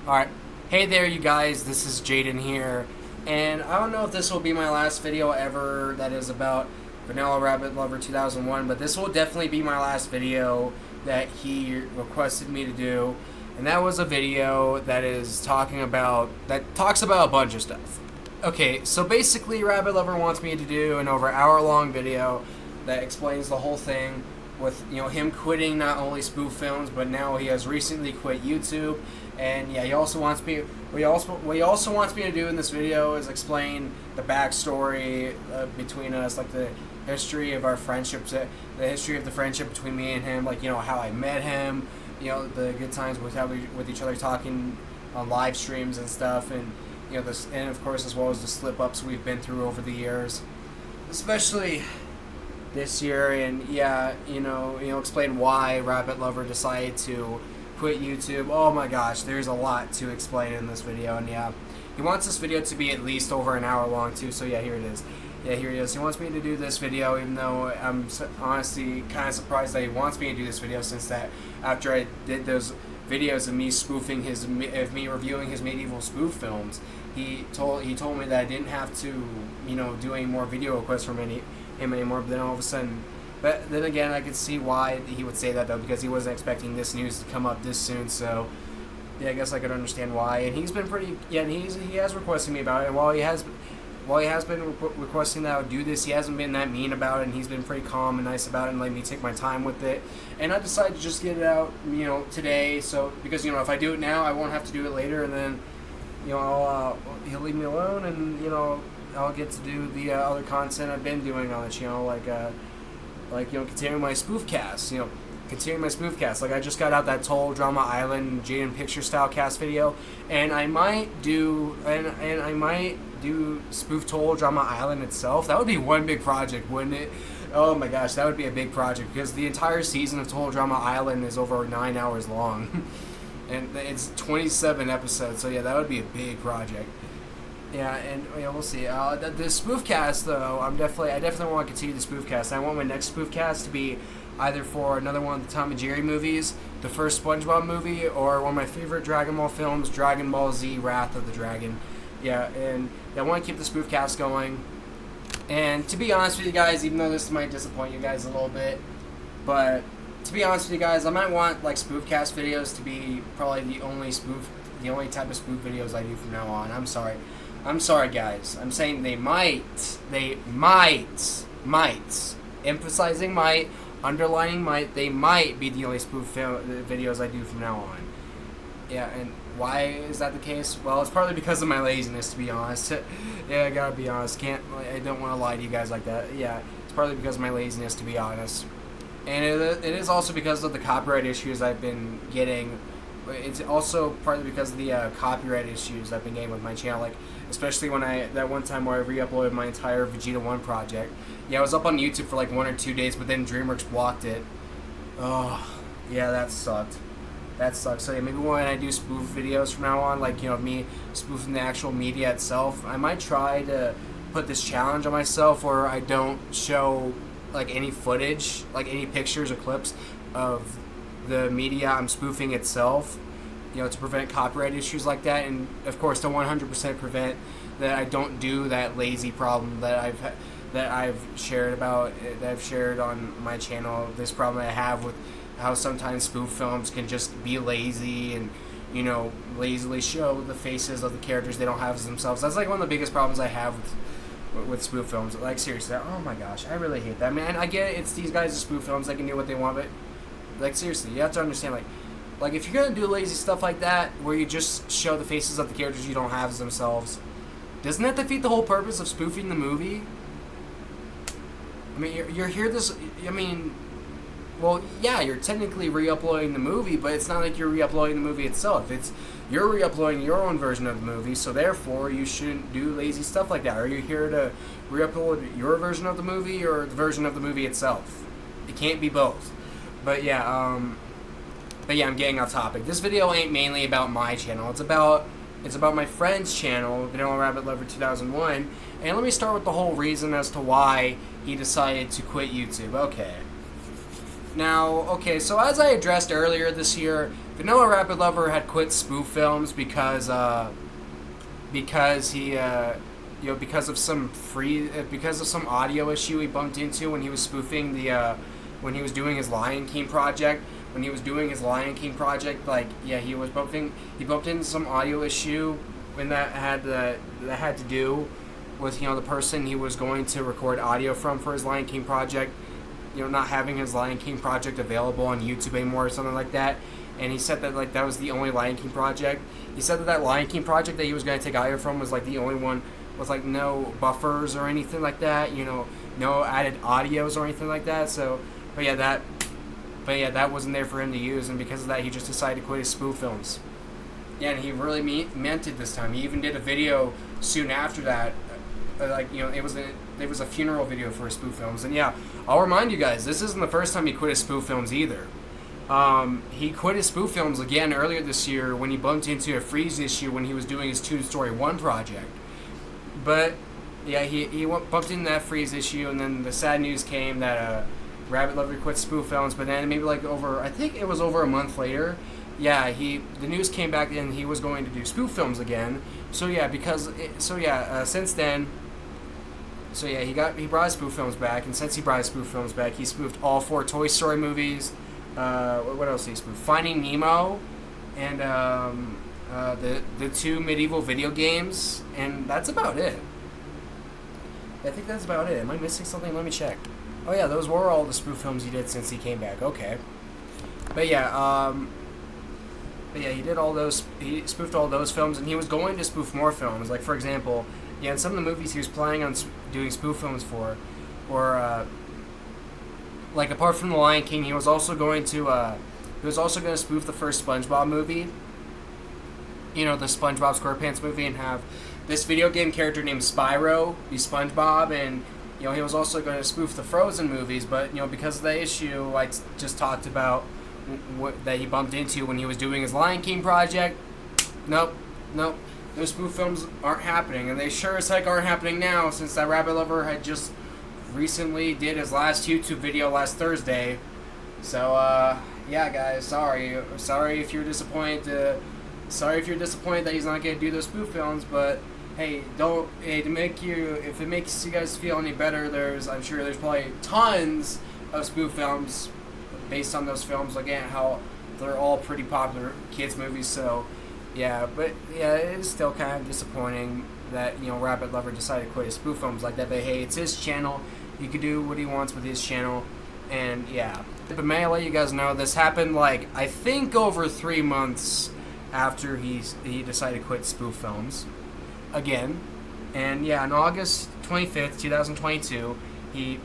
Alright, hey there you guys, this is Jaden here, and I don't know if this will be my last video ever that is about Vanilla Rabbit Lover 2001, but this will definitely be my last video that he requested me to do, and that was a video that talks about a bunch of stuff. Okay, so basically Rabbit Lover wants me to do an over hour-long video that explains the whole thing with, him quitting not only spoof films, but now he has recently quit YouTube. And yeah, he also wants me. What he also wants me to do in this video is explain the backstory between us, like the history of our friendships, the history of the friendship between me and him, like how I met him, the good times with each other talking on live streams and stuff, and this, and of course as well as the slip ups we've been through over the years, especially this year, and yeah, explain why Rabbit Lover decided to quit YouTube. Oh my gosh, there's a lot to explain in this video, and yeah, he wants this video to be at least over an hour long too, so yeah, here it is. Yeah, here it is. He wants me to do this video, even though I'm honestly kind of surprised that he wants me to do this video, since that after I did those videos of me spoofing of me reviewing his medieval spoof films, he told me that I didn't have to, do any more video requests from him anymore, but then all of a sudden, but then again, I could see why he would say that, though, because he wasn't expecting this news to come up this soon. So yeah, I guess I could understand why. And he's been pretty, yeah, and he has requested me about it. And while he has been requesting that I would do this, he hasn't been that mean about it, and he's been pretty calm and nice about it and letting me take my time with it. And I decided to just get it out, today. So because if I do it now, I won't have to do it later, and then he'll leave me alone, and I'll get to do the other content I've been doing on the channel, like continuing my spoof cast, like I just got out that Toll Drama Island Jaden Picture Style cast video, and I might do spoof Toll Drama Island itself. That would be one big project, wouldn't it? Oh my gosh, that would be a big project, because the entire season of Toll Drama Island is over 9 hours long, and it's 27 episodes. So yeah, that would be a big project. Yeah, and we'll see. The spoof cast, though, I definitely want to continue the spoof cast. I want my next spoof cast to be either for another one of the Tom and Jerry movies, the first SpongeBob movie, or one of my favorite Dragon Ball films, Dragon Ball Z: Wrath of the Dragon. Yeah, and I want to keep the spoof cast going. And to be honest with you guys, even though this might disappoint you guys a little bit, but to be honest with you guys, I might want like spoof cast videos to be probably the only type of spoof videos I do from now on. I'm sorry, guys. I'm saying they might, emphasizing might, underlining might, they might be the only spoof videos I do from now on. Yeah, and why is that the case? Well, it's partly because of my laziness, to be honest. Yeah, I gotta be honest. I don't want to lie to you guys like that. Yeah, it's partly because of my laziness, to be honest. And it is also because of the copyright issues I've been getting. It's also partly because of the copyright issues I've been getting with my channel, like especially when that one time where I re-uploaded my entire Vegeta 1 project. Yeah, I was up on YouTube for like 1 or 2 days, but then DreamWorks blocked it. Oh, yeah, that sucked. So yeah, maybe when I do spoof videos from now on, like me spoofing the actual media itself, I might try to put this challenge on myself where I don't show like any footage, like any pictures or clips of the media I'm spoofing itself, to prevent copyright issues like that, and of course to 100% prevent that I don't do that lazy problem that I've shared on my channel. This problem I have with how sometimes spoof films can just be lazy and lazily show the faces of the characters they don't have as themselves. That's like one of the biggest problems I have with spoof films. Like seriously, oh my gosh, I really hate that. Man, I get it, it's these guys' spoof films, they can do what they want, but like seriously, you have to understand, like if you're gonna do lazy stuff like that, where you just show the faces of the characters you don't have as themselves, doesn't that defeat the whole purpose of spoofing the movie? I mean, you're here well, yeah, you're technically re-uploading the movie, but it's not like you're re-uploading the movie itself. You're re-uploading your own version of the movie, so therefore you shouldn't do lazy stuff like that. Are you here to re-upload your version of the movie or the version of the movie itself? It can't be both. But yeah, I'm getting off topic. This video ain't mainly about my channel. It's about my friend's channel, Vanilla Rabbit Lover 2001. And let me start with the whole reason as to why he decided to quit YouTube. Okay. Now, so as I addressed earlier this year, Vanilla Rapid Lover had quit spoof films because he because of some audio issue he bumped into when he was spoofing when he was doing his Lion King project. He bumped into some audio issue when that had to do with the person he was going to record audio from for his Lion King project, not having his Lion King project available on YouTube anymore or something like that. And he said that that was the only Lion King project. He said that Lion King project that he was going to take audio from was the only one with no buffers or anything like that. No added audios or anything like that. So, that wasn't there for him to use, and because of that, he just decided to quit his spoof films. Yeah, and he really meant it this time. He even did a video soon after that. It was a funeral video for his spoof films. And yeah, I'll remind you guys, this isn't the first time he quit his spoof films either. He quit his spoof films again earlier this year when he bumped into a freeze issue when he was doing his Toon Story 1 project. But yeah, he bumped into that freeze issue, and then the sad news came that Rabbit Lover quit spoof films. But then maybe I think it was over a month later, yeah, the news came back and he was going to do spoof films again. So yeah, since then. So yeah, he brought his spoof films back, and since he brought his spoof films back, he spoofed all 4 Toy Story movies. What else did he spoof? Finding Nemo, and the 2 medieval video games, and that's about it. I think that's about it. Am I missing something? Let me check. Oh yeah, those were all the spoof films he did since he came back. Okay, but yeah, he did all those. He spoofed all those films, and he was going to spoof more films. Like for example, in some of the movies he was planning on doing spoof films for, or apart from The Lion King, he was also going to spoof the first SpongeBob movie. The SpongeBob SquarePants movie, and have this video game character named Spyro be SpongeBob, and he was also going to spoof the Frozen movies, but because of the issue I just talked about that he bumped into when he was doing his Lion King project, nope, those spoof films aren't happening, and they sure as heck aren't happening now, since that Rabbit Lover had just recently did his last YouTube video last Thursday. So yeah guys, sorry if you're disappointed that he's not going to do those spoof films, but hey, if it makes you guys feel any better, I'm sure there's probably tons of spoof films based on those films. Again, how they're all pretty popular kids movies. So yeah, but yeah, it is still kind of disappointing that Rabbit Lover decided to quit his spoof films like that. But hey, it's his channel. He can do what he wants with his channel, and yeah. But may I let you guys know, this happened I think over 3 months after he decided to quit spoof films again. And yeah, on August 25th, 2022, he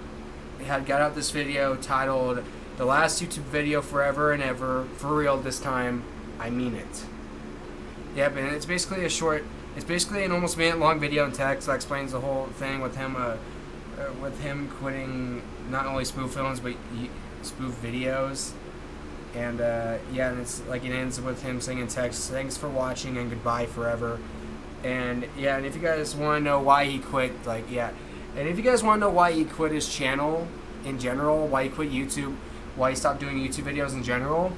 got out this video titled "The Last YouTube Video Forever and Ever, for real this time, I mean it." Yep, and it's basically an almost minute-long video in text that explains the whole thing with him quitting not only spoof films but spoof videos. And yeah, and it's it ends with him saying in text, "Thanks for watching and goodbye forever." And yeah, and if you guys want to know why he quit, and if you guys want to know why he quit his channel in general, why he quit YouTube, why he stopped doing YouTube videos in general,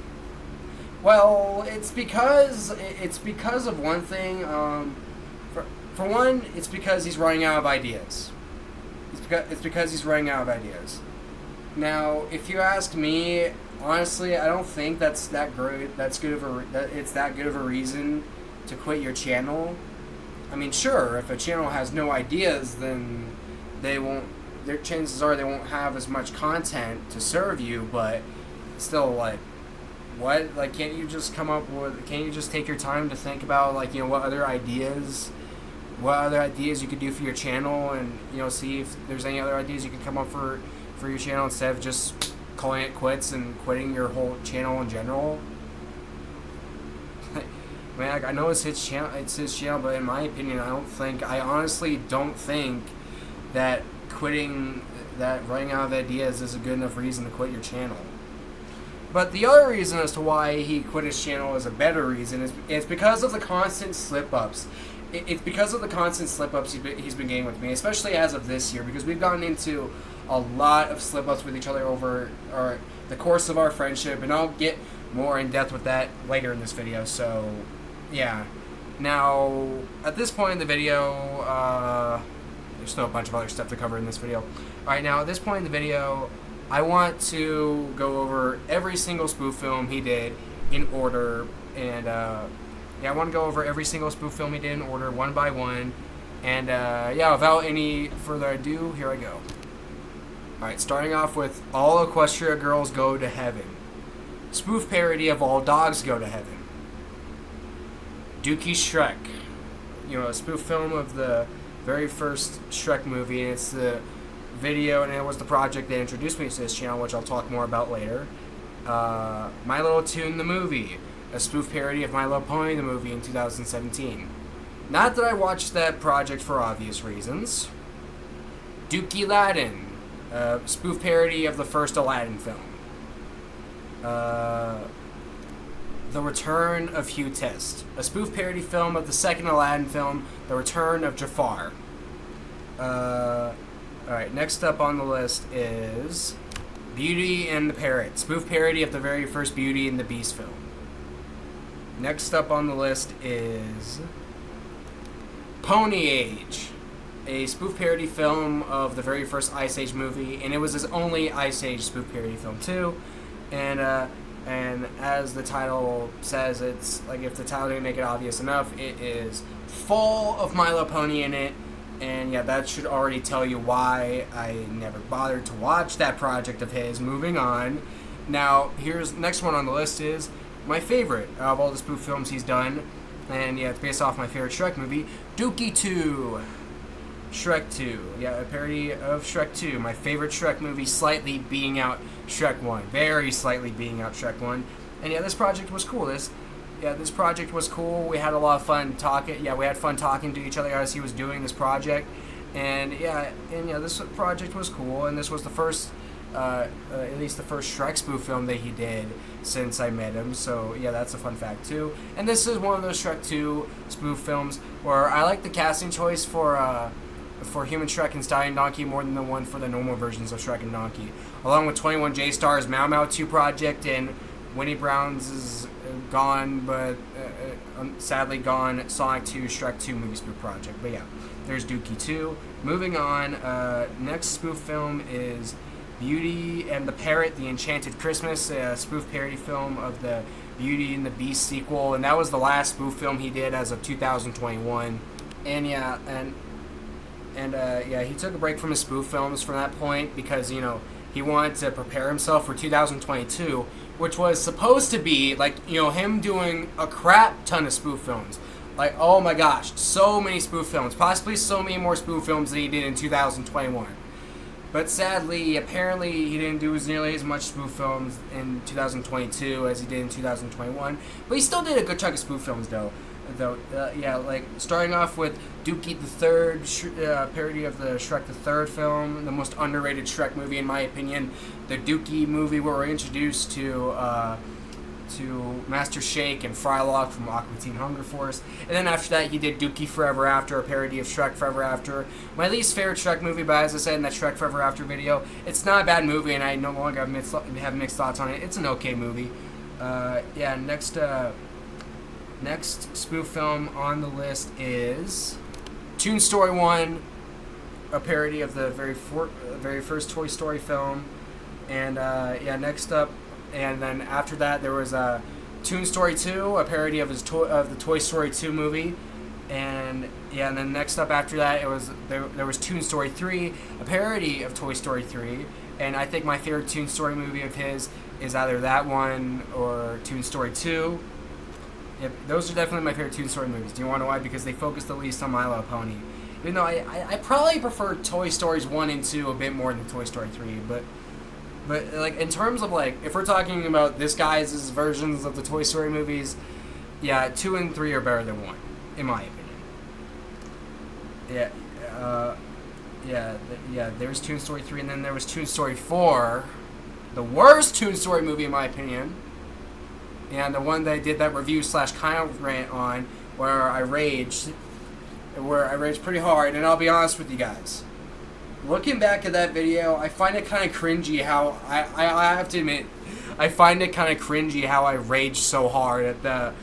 well, it's because of one thing. For one, it's because he's running out of ideas. It's because he's running out of ideas. Now, if you ask me, honestly, I don't think it's that good of a reason to quit your channel. I mean, sure, if a channel has no ideas, then chances are they won't have as much content to serve you, but still, what? Can't you just take your time to think about, what other ideas you could do for your channel, and, see if there's any other ideas you can come up for your channel instead of just calling it quits and quitting your whole channel in general? I mean, I know it's his channel, but in my opinion, I honestly don't think that running out of ideas is a good enough reason to quit your channel. But the other reason as to why he quit his channel is a better reason. It's because of the constant slip-ups. It's because of the constant slip-ups he's been getting with me, especially as of this year, because we've gotten into a lot of slip-ups with each other over the course of our friendship, and I'll get more in depth with that later in this video. So, yeah. Now, at this point in the video, there's still a bunch of other stuff to cover in this video. Alright, now at this point in the video, I want to go over every single spoof film he did in order, and yeah, I want to go over every single spoof film he did in order, one by one, and yeah, without any further ado, here I go. Alright, starting off with All Equestria Girls Go to Heaven. Spoof parody of All Dogs Go to Heaven. Dookie Shrek. You know, a spoof film of the very first Shrek movie, and it's the video, and it was the project that introduced me to this channel, which I'll talk more about later. My Little Toon the Movie, a spoof parody of My Little Pony the Movie in 2017. Not that I watched that project for obvious reasons. Dookie Aladdin, a spoof parody of the first Aladdin film. The Return of Hugh Test, a spoof parody film of the second Aladdin film, The Return of Jafar. Alright, next up on the list is Beauty and the Parrot, spoof parody of the very first Beauty and the Beast film. Next up on the list is Pony Age, a spoof parody film of the very first Ice Age movie, and it was his only Ice Age spoof parody film too. And as the title says, it's like, if the title didn't make it obvious enough, it is full of My Little Pony in it. And yeah, that should already tell you why I never bothered to watch that project of his. Moving on. Now, here's next one on the list is my favorite of all the spoof films he's done. And yeah, it's based off my favorite Shrek movie, Dookie 2. Shrek 2. Yeah, a parody of Shrek 2. My favorite Shrek movie, slightly beating out Shrek 1. Very slightly beating out Shrek 1. And yeah, this project was cool. This project was cool. We had a lot of fun talking. Yeah, we had fun talking to each other as he was doing this project. And yeah, this project was cool. And this was the first, at least the first Shrek spoof film that he did since I met him. So yeah, that's a fun fact too. And this is one of those Shrek 2 spoof films where I like the casting choice for Human Shrek and Stallion Donkey more than the one for the normal versions of Shrek and Donkey. Along with 21 J Star's Mau Mau 2 project and Winnie Brown's gone, but sadly gone, Sonic 2 Shrek 2 movie spoof project. But yeah, there's Dookie 2. Moving on, next spoof film is Beauty and the Parrot, The Enchanted Christmas, a spoof parody film of the Beauty and the Beast sequel, and that was the last spoof film he did as of 2021. And yeah, yeah, he took a break from his spoof films from that point because, you know, he wanted to prepare himself for 2022, which was supposed to be, like, you know, him doing a crap ton of spoof films. Like, oh my gosh, so many spoof films. Possibly so many more spoof films than he did in 2021. But sadly, apparently, he didn't do nearly as much spoof films in 2022 as he did in 2021. But he still did a good chunk of spoof films, though. Yeah, like starting off with Dookie the Third, parody of the Shrek the Third film, the most underrated Shrek movie in my opinion. The Dookie movie where we're introduced to Master Shake and Frylock from Aqua Teen Hunger Force, and then after that he did Dookie Forever After, a parody of Shrek Forever After. My least favorite Shrek movie, but as I said in that Shrek Forever After video, it's not a bad movie, and I no longer have mixed thoughts on it. It's an okay movie. Yeah, next spoof film on the list is Toon Story 1, a parody of the very first Toy Story film. And yeah, next up, and then after that there was Toon Story 2, a parody of the Toy Story 2 movie. And yeah, and then next up after that there was Toon Story 3, a parody of Toy Story 3. And I think my favorite Toon Story movie of his is either that one or Toon Story 2. Yep, those are definitely my favorite Toon Story movies. Do you want to know why? Because they focus the least on My Little Pony. Even though I probably prefer Toy Stories 1 and 2 a bit more than Toy Story 3. But like, in terms of, like, if we're talking about this guy's versions of the Toy Story movies, yeah, 2 and 3 are better than 1, in my opinion. Yeah, there's Toon Story 3, and then there was Toon Story 4, the worst Toon Story movie in my opinion. And the one that I did that review / kind of rant on, where I raged pretty hard. And I'll be honest with you guys, looking back at that video, I find it kind of cringy how I have to admit, I find it kind of cringy how I raged so hard at that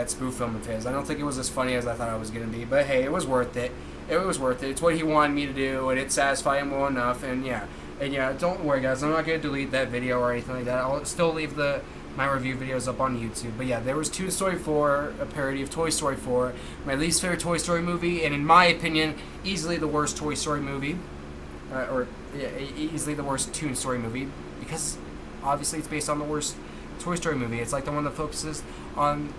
spoof film of his. I don't think it was as funny as I thought it was gonna be, but hey, it was worth it. It was worth it. It's what he wanted me to do, and it satisfied him well enough. And yeah, don't worry, guys. I'm not gonna delete that video or anything like that. I'll still leave my review videos up on YouTube. But yeah, there was Toy Story 4, a parody of Toy Story 4, my least favorite Toy Story movie, and in my opinion, easily the worst Toy Story movie, easily the worst Toon Story movie, because obviously it's based on the worst Toy Story movie. It's like the one that focuses on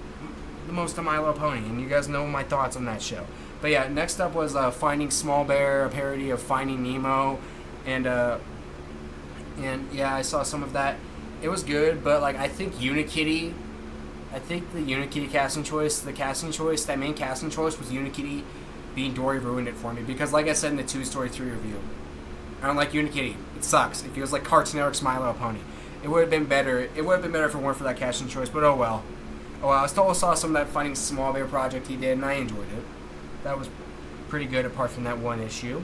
the most on My Little Pony, and you guys know my thoughts on that show. But yeah, next up was Finding Small Bear, a parody of Finding Nemo, and yeah, I saw some of that. It was good, but like I think the Unikitty casting choice, that main casting choice was Unikitty being Dory ruined it for me, because like I said in the Toy Story 3 review, I don't like Unikitty. It sucks. It feels like Cartoon Network's My Little Pony. It would have been better. It would have been better if it weren't for that casting choice, but oh well. Oh well, I still saw some of that Finding Small Bear project he did, and I enjoyed it. That was pretty good apart from that one issue.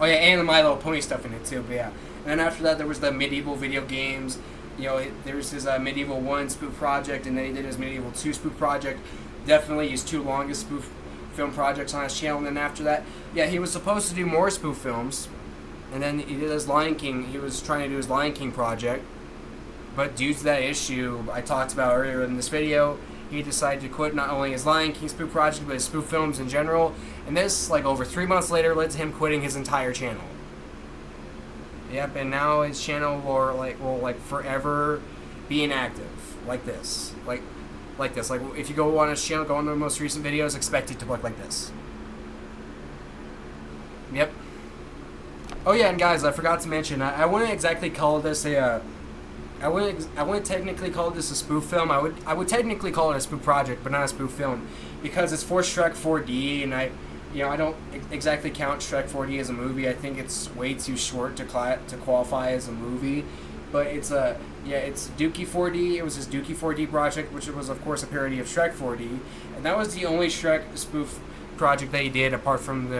Oh yeah, and the My Little Pony stuff in it too, but yeah. And then after that, there was the medieval video games. You know, there was his Medieval 1 spoof project, and then he did his Medieval 2 spoof project. Definitely his 2 longest spoof film projects on his channel. And then after that, yeah, he was supposed to do more spoof films. And then he did his Lion King. He was trying to do his Lion King project. But due to that issue I talked about earlier in this video, he decided to quit not only his Lion King spoof project, but his spoof films in general. And this, like over 3 months later, led to him quitting his entire channel. Yep, and now his channel will forever be inactive, like this, like this. Like if you go on his channel, go on the most recent videos, expect it to look like this. Yep. Oh yeah, and guys, I forgot to mention, I wouldn't exactly call this I wouldn't technically call this a spoof film. I would technically call it a spoof project, but not a spoof film, because it's for Shrek 4D, and I don't exactly count Shrek 4D as a movie. I think it's way too short to qualify as a movie. But it's Dookie 4D. It was his Dookie 4D project, which was of course a parody of Shrek 4D, and that was the only Shrek spoof project that he did apart from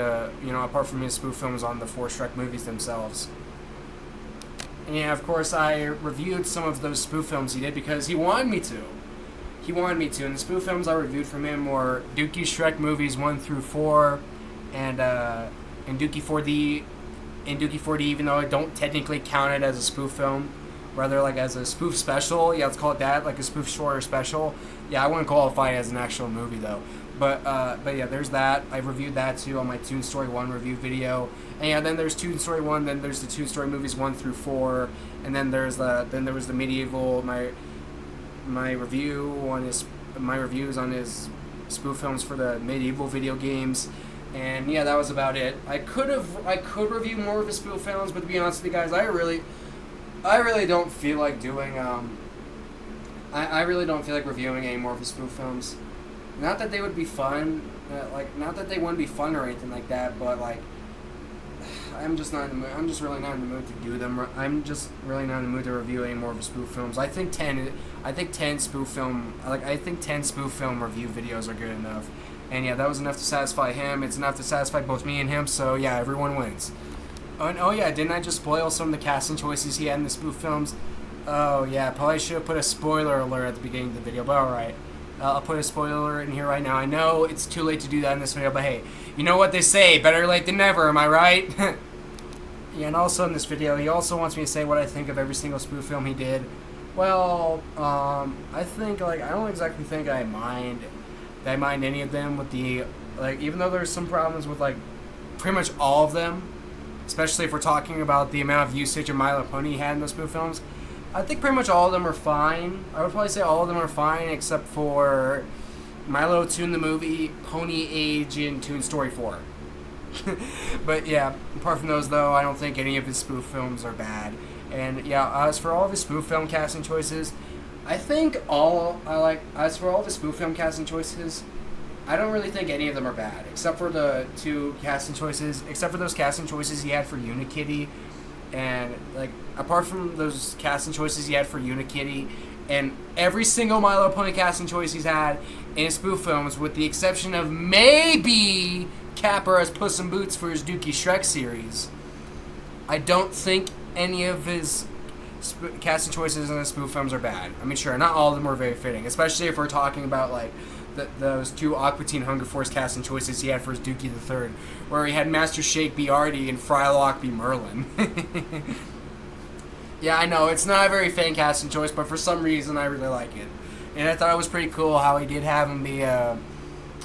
his spoof films on the 4 Shrek movies themselves. And yeah, of course, I reviewed some of those spoof films he did because he wanted me to. And the spoof films I reviewed from him were Dookie Shrek movies 1 through 4, and Dookie 4D. In Dookie 4D, even though I don't technically count it as a spoof film, rather like as a spoof special. Yeah, let's call it that, like a spoof short or special. Yeah, I wouldn't qualify it as an actual movie though. But yeah, there's that. I reviewed that too on my Toon Story 1 review video. And yeah, then there's Toon Story 1, then there's the Toon Story movies 1 through 4, and then there was the medieval, my reviews on his spoof films for the medieval video games. And yeah, that was about it. I could review more of his spoof films, but to be honest with you guys, I really don't feel like doing I really don't feel like reviewing any more of his spoof films. Not that they would be fun, not that they wouldn't be fun or anything like that, but like I'm just not in the mood. I'm just really not in the mood to do them. I'm just really not in the mood to review any more of his spoof films. I think 10 spoof film review videos are good enough. And yeah, that was enough to satisfy him. It's enough to satisfy both me and him. So yeah, everyone wins. And oh yeah, didn't I just spoil some of the casting choices he had in the spoof films? Oh yeah, probably should have put a spoiler alert at the beginning of the video, but alright. I'll put a spoiler alert in here right now. I know it's too late to do that in this video, but hey, you know what they say, better late than never, am I right? Yeah, and also in this video, he also wants me to say what I think of every single spoof film he did. Well, I think, I don't exactly think I mind any of them with the, even though there's some problems with, pretty much all of them, especially if we're talking about the amount of usage of My Little Pony he had in those spoof films, I think pretty much all of them are fine. I would probably say all of them are fine except for Milo Toon the movie, Pony Age, and Toon Story 4. But yeah, apart from those though, I don't think any of his spoof films are bad. And yeah, as for all of his spoof film casting choices, I don't really think any of them are bad, except for those casting choices he had for Unikitty. And apart from those casting choices he had for Unikitty, and every single My Little Pony casting choice he's had in his spoof films, with the exception of maybe Capper as Puss in Boots for his Dookie Shrek series, I don't think any of his casting choices in the spoof films are bad. I mean, sure, not all of them are very fitting, especially if we're talking about like those two Aqua Teen Hunger Force casting choices he had for his Dookie the Third, where he had Master Shake be Artie and Frylock be Merlin. Yeah, I know it's not a very fitting casting choice, but for some reason I really like it, and I thought it was pretty cool how he did have him be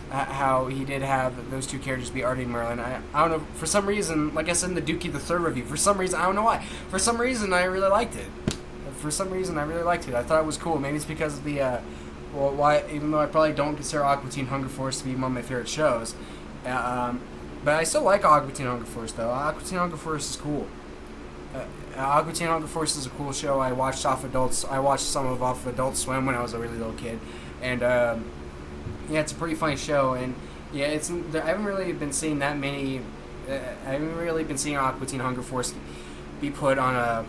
how he did have those two characters be Artie and Merlin. I don't know, for some reason, like I said in the Dookie the Third review, for some reason, I don't know why, for some reason I really liked it. I thought it was cool. Maybe it's because of the, even though I probably don't consider Aqua Teen Hunger Force to be one of my favorite shows, but I still like Aqua Teen Hunger Force, though. Aqua Teen Hunger Force is cool. Aqua Teen Hunger Force is a cool show. I watched some of off Adult Swim when I was a really little kid, and, yeah, it's a pretty funny show, and yeah, I haven't really been seeing that many. I haven't really been seeing Aqua Teen Hunger Force be put on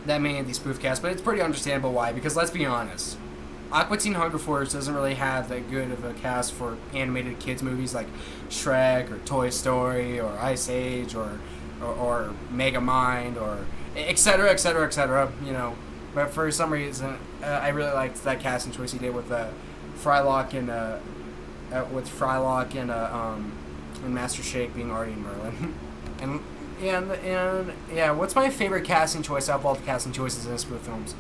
that many of these spoof casts, but it's pretty understandable why. Because let's be honest, Aqua Teen Hunger Force doesn't really have that good of a cast for animated kids movies like Shrek or Toy Story or Ice Age or Megamind or etc. etc. etc. You know, but for some reason, I really liked that casting choice he did with Frylock and Master Shake being Artie and Merlin. and yeah, what's my favorite casting choice out of all the casting choices in the spoof films?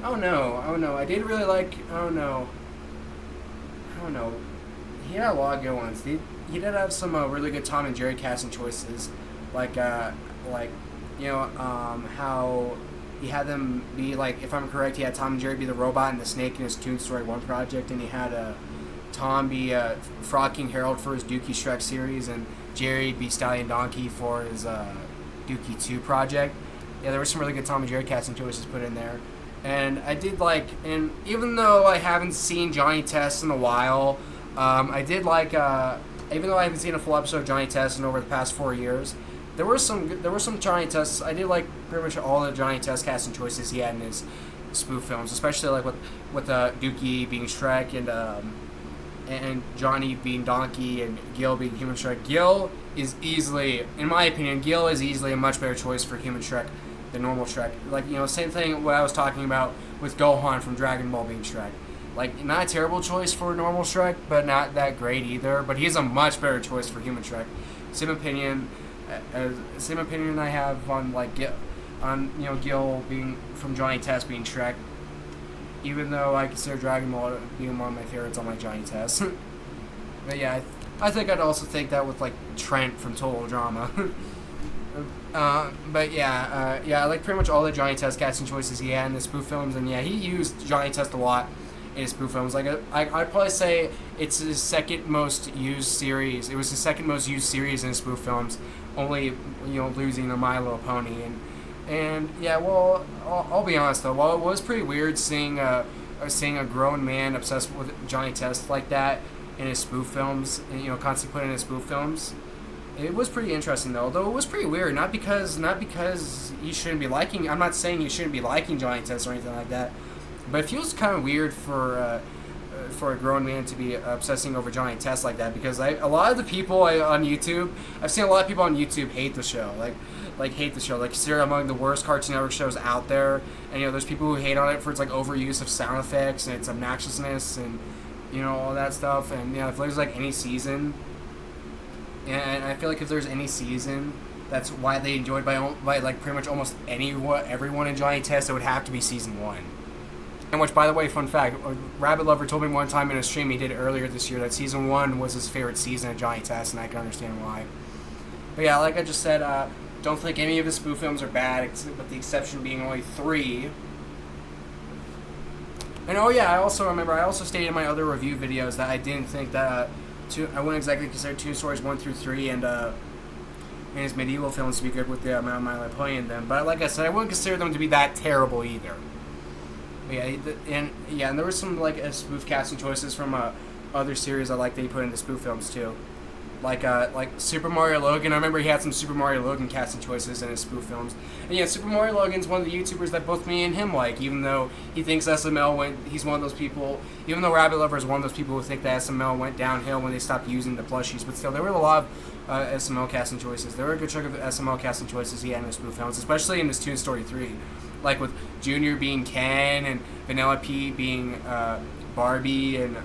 Oh no. I did really like. Oh no. He had a lot of good ones. He did have some really good Tom and Jerry casting choices, like how he had them be like, if I'm correct, he had Tom and Jerry be the robot and the snake in his Toon Story 1 project, and he had Tom be Frog King Harold for his Dookie Shrek series, and Jerry be Stallion Donkey for his Dookie 2 project. Yeah, there were some really good Tom and Jerry casting choices put in there. And I did like, and even though I haven't seen Johnny Test in a while, I did like, even though I haven't seen a full episode of Johnny Test in over the past 4 years, there were some Johnny Tests. I did like pretty much all the Johnny Test casting choices he had in his spoof films, especially like with Dookie being Shrek and Johnny being Donkey and Gil being Human Shrek. Gil is easily, in my opinion, a much better choice for Human Shrek than normal Shrek. Like, you know, same thing what I was talking about with Gohan from Dragon Ball being Shrek. Like, not a terrible choice for normal Shrek, but not that great either. But he's a much better choice for Human Shrek. Same opinion I have on Gil being from Johnny Test being Shrek. Even though I consider Dragon Ball being one of my favorites on my Johnny Test. But yeah, I think I'd also think that with like Trent from Total Drama. But yeah, I like pretty much all the Johnny Test casting choices he had in the spoof films, and yeah, he used Johnny Test a lot in his spoof films. Like I'd probably say it's his second most used series. It was his second most used series in his spoof films, only losing to My Little Pony. And yeah, well, I'll be honest though, while it was pretty weird seeing a grown man obsessed with Johnny Test like that in his spoof films, and constantly put in his spoof films, it was pretty interesting though. Though it was pretty weird, not because you shouldn't be liking. I'm not saying you shouldn't be liking Johnny Test or anything like that, but it feels kind of weird for a grown man to be obsessing over Johnny Test like that, because a lot of the people on YouTube, I've seen a lot of people on YouTube hate the show, like hate the show, like consider it among the worst Cartoon Network shows out there. And there's people who hate on it for its like overuse of sound effects and its obnoxiousness and all that stuff. And if there's like any season, and I feel like if there's any season that's widely enjoyed by like pretty much almost everyone in Johnny Test, it would have to be season 1. And which, by the way, fun fact, Rabbit Lover told me one time in a stream he did earlier this year that season 1 was his favorite season of Johnny Test, and I can understand why. But yeah, like I just said, don't think any of his spoof films are bad, with the exception being only 3. And oh yeah, I also stated in my other review videos that I didn't think that I wouldn't exactly consider Toon Stories 1 through 3 and his medieval films to be good with the amount of My Little Pony in them. But like I said, I wouldn't consider them to be that terrible either. Yeah, and there were some like spoof casting choices from other series I like that he put into spoof films too. like Super Mario Logan. I remember he had some Super Mario Logan casting choices in his spoof films. And yeah, Super Mario Logan's one of the YouTubers that both me and him like, even though he thinks SML went, he's one of those people, even though Rabbit Lover is one of those people who think that SML went downhill when they stopped using the plushies, but still, there were a lot of SML casting choices. There were a good chunk of SML casting choices he had in his spoof films, especially in his Toon Story 3. Like with Junior being Ken, and Vanilla Pete being Barbie, and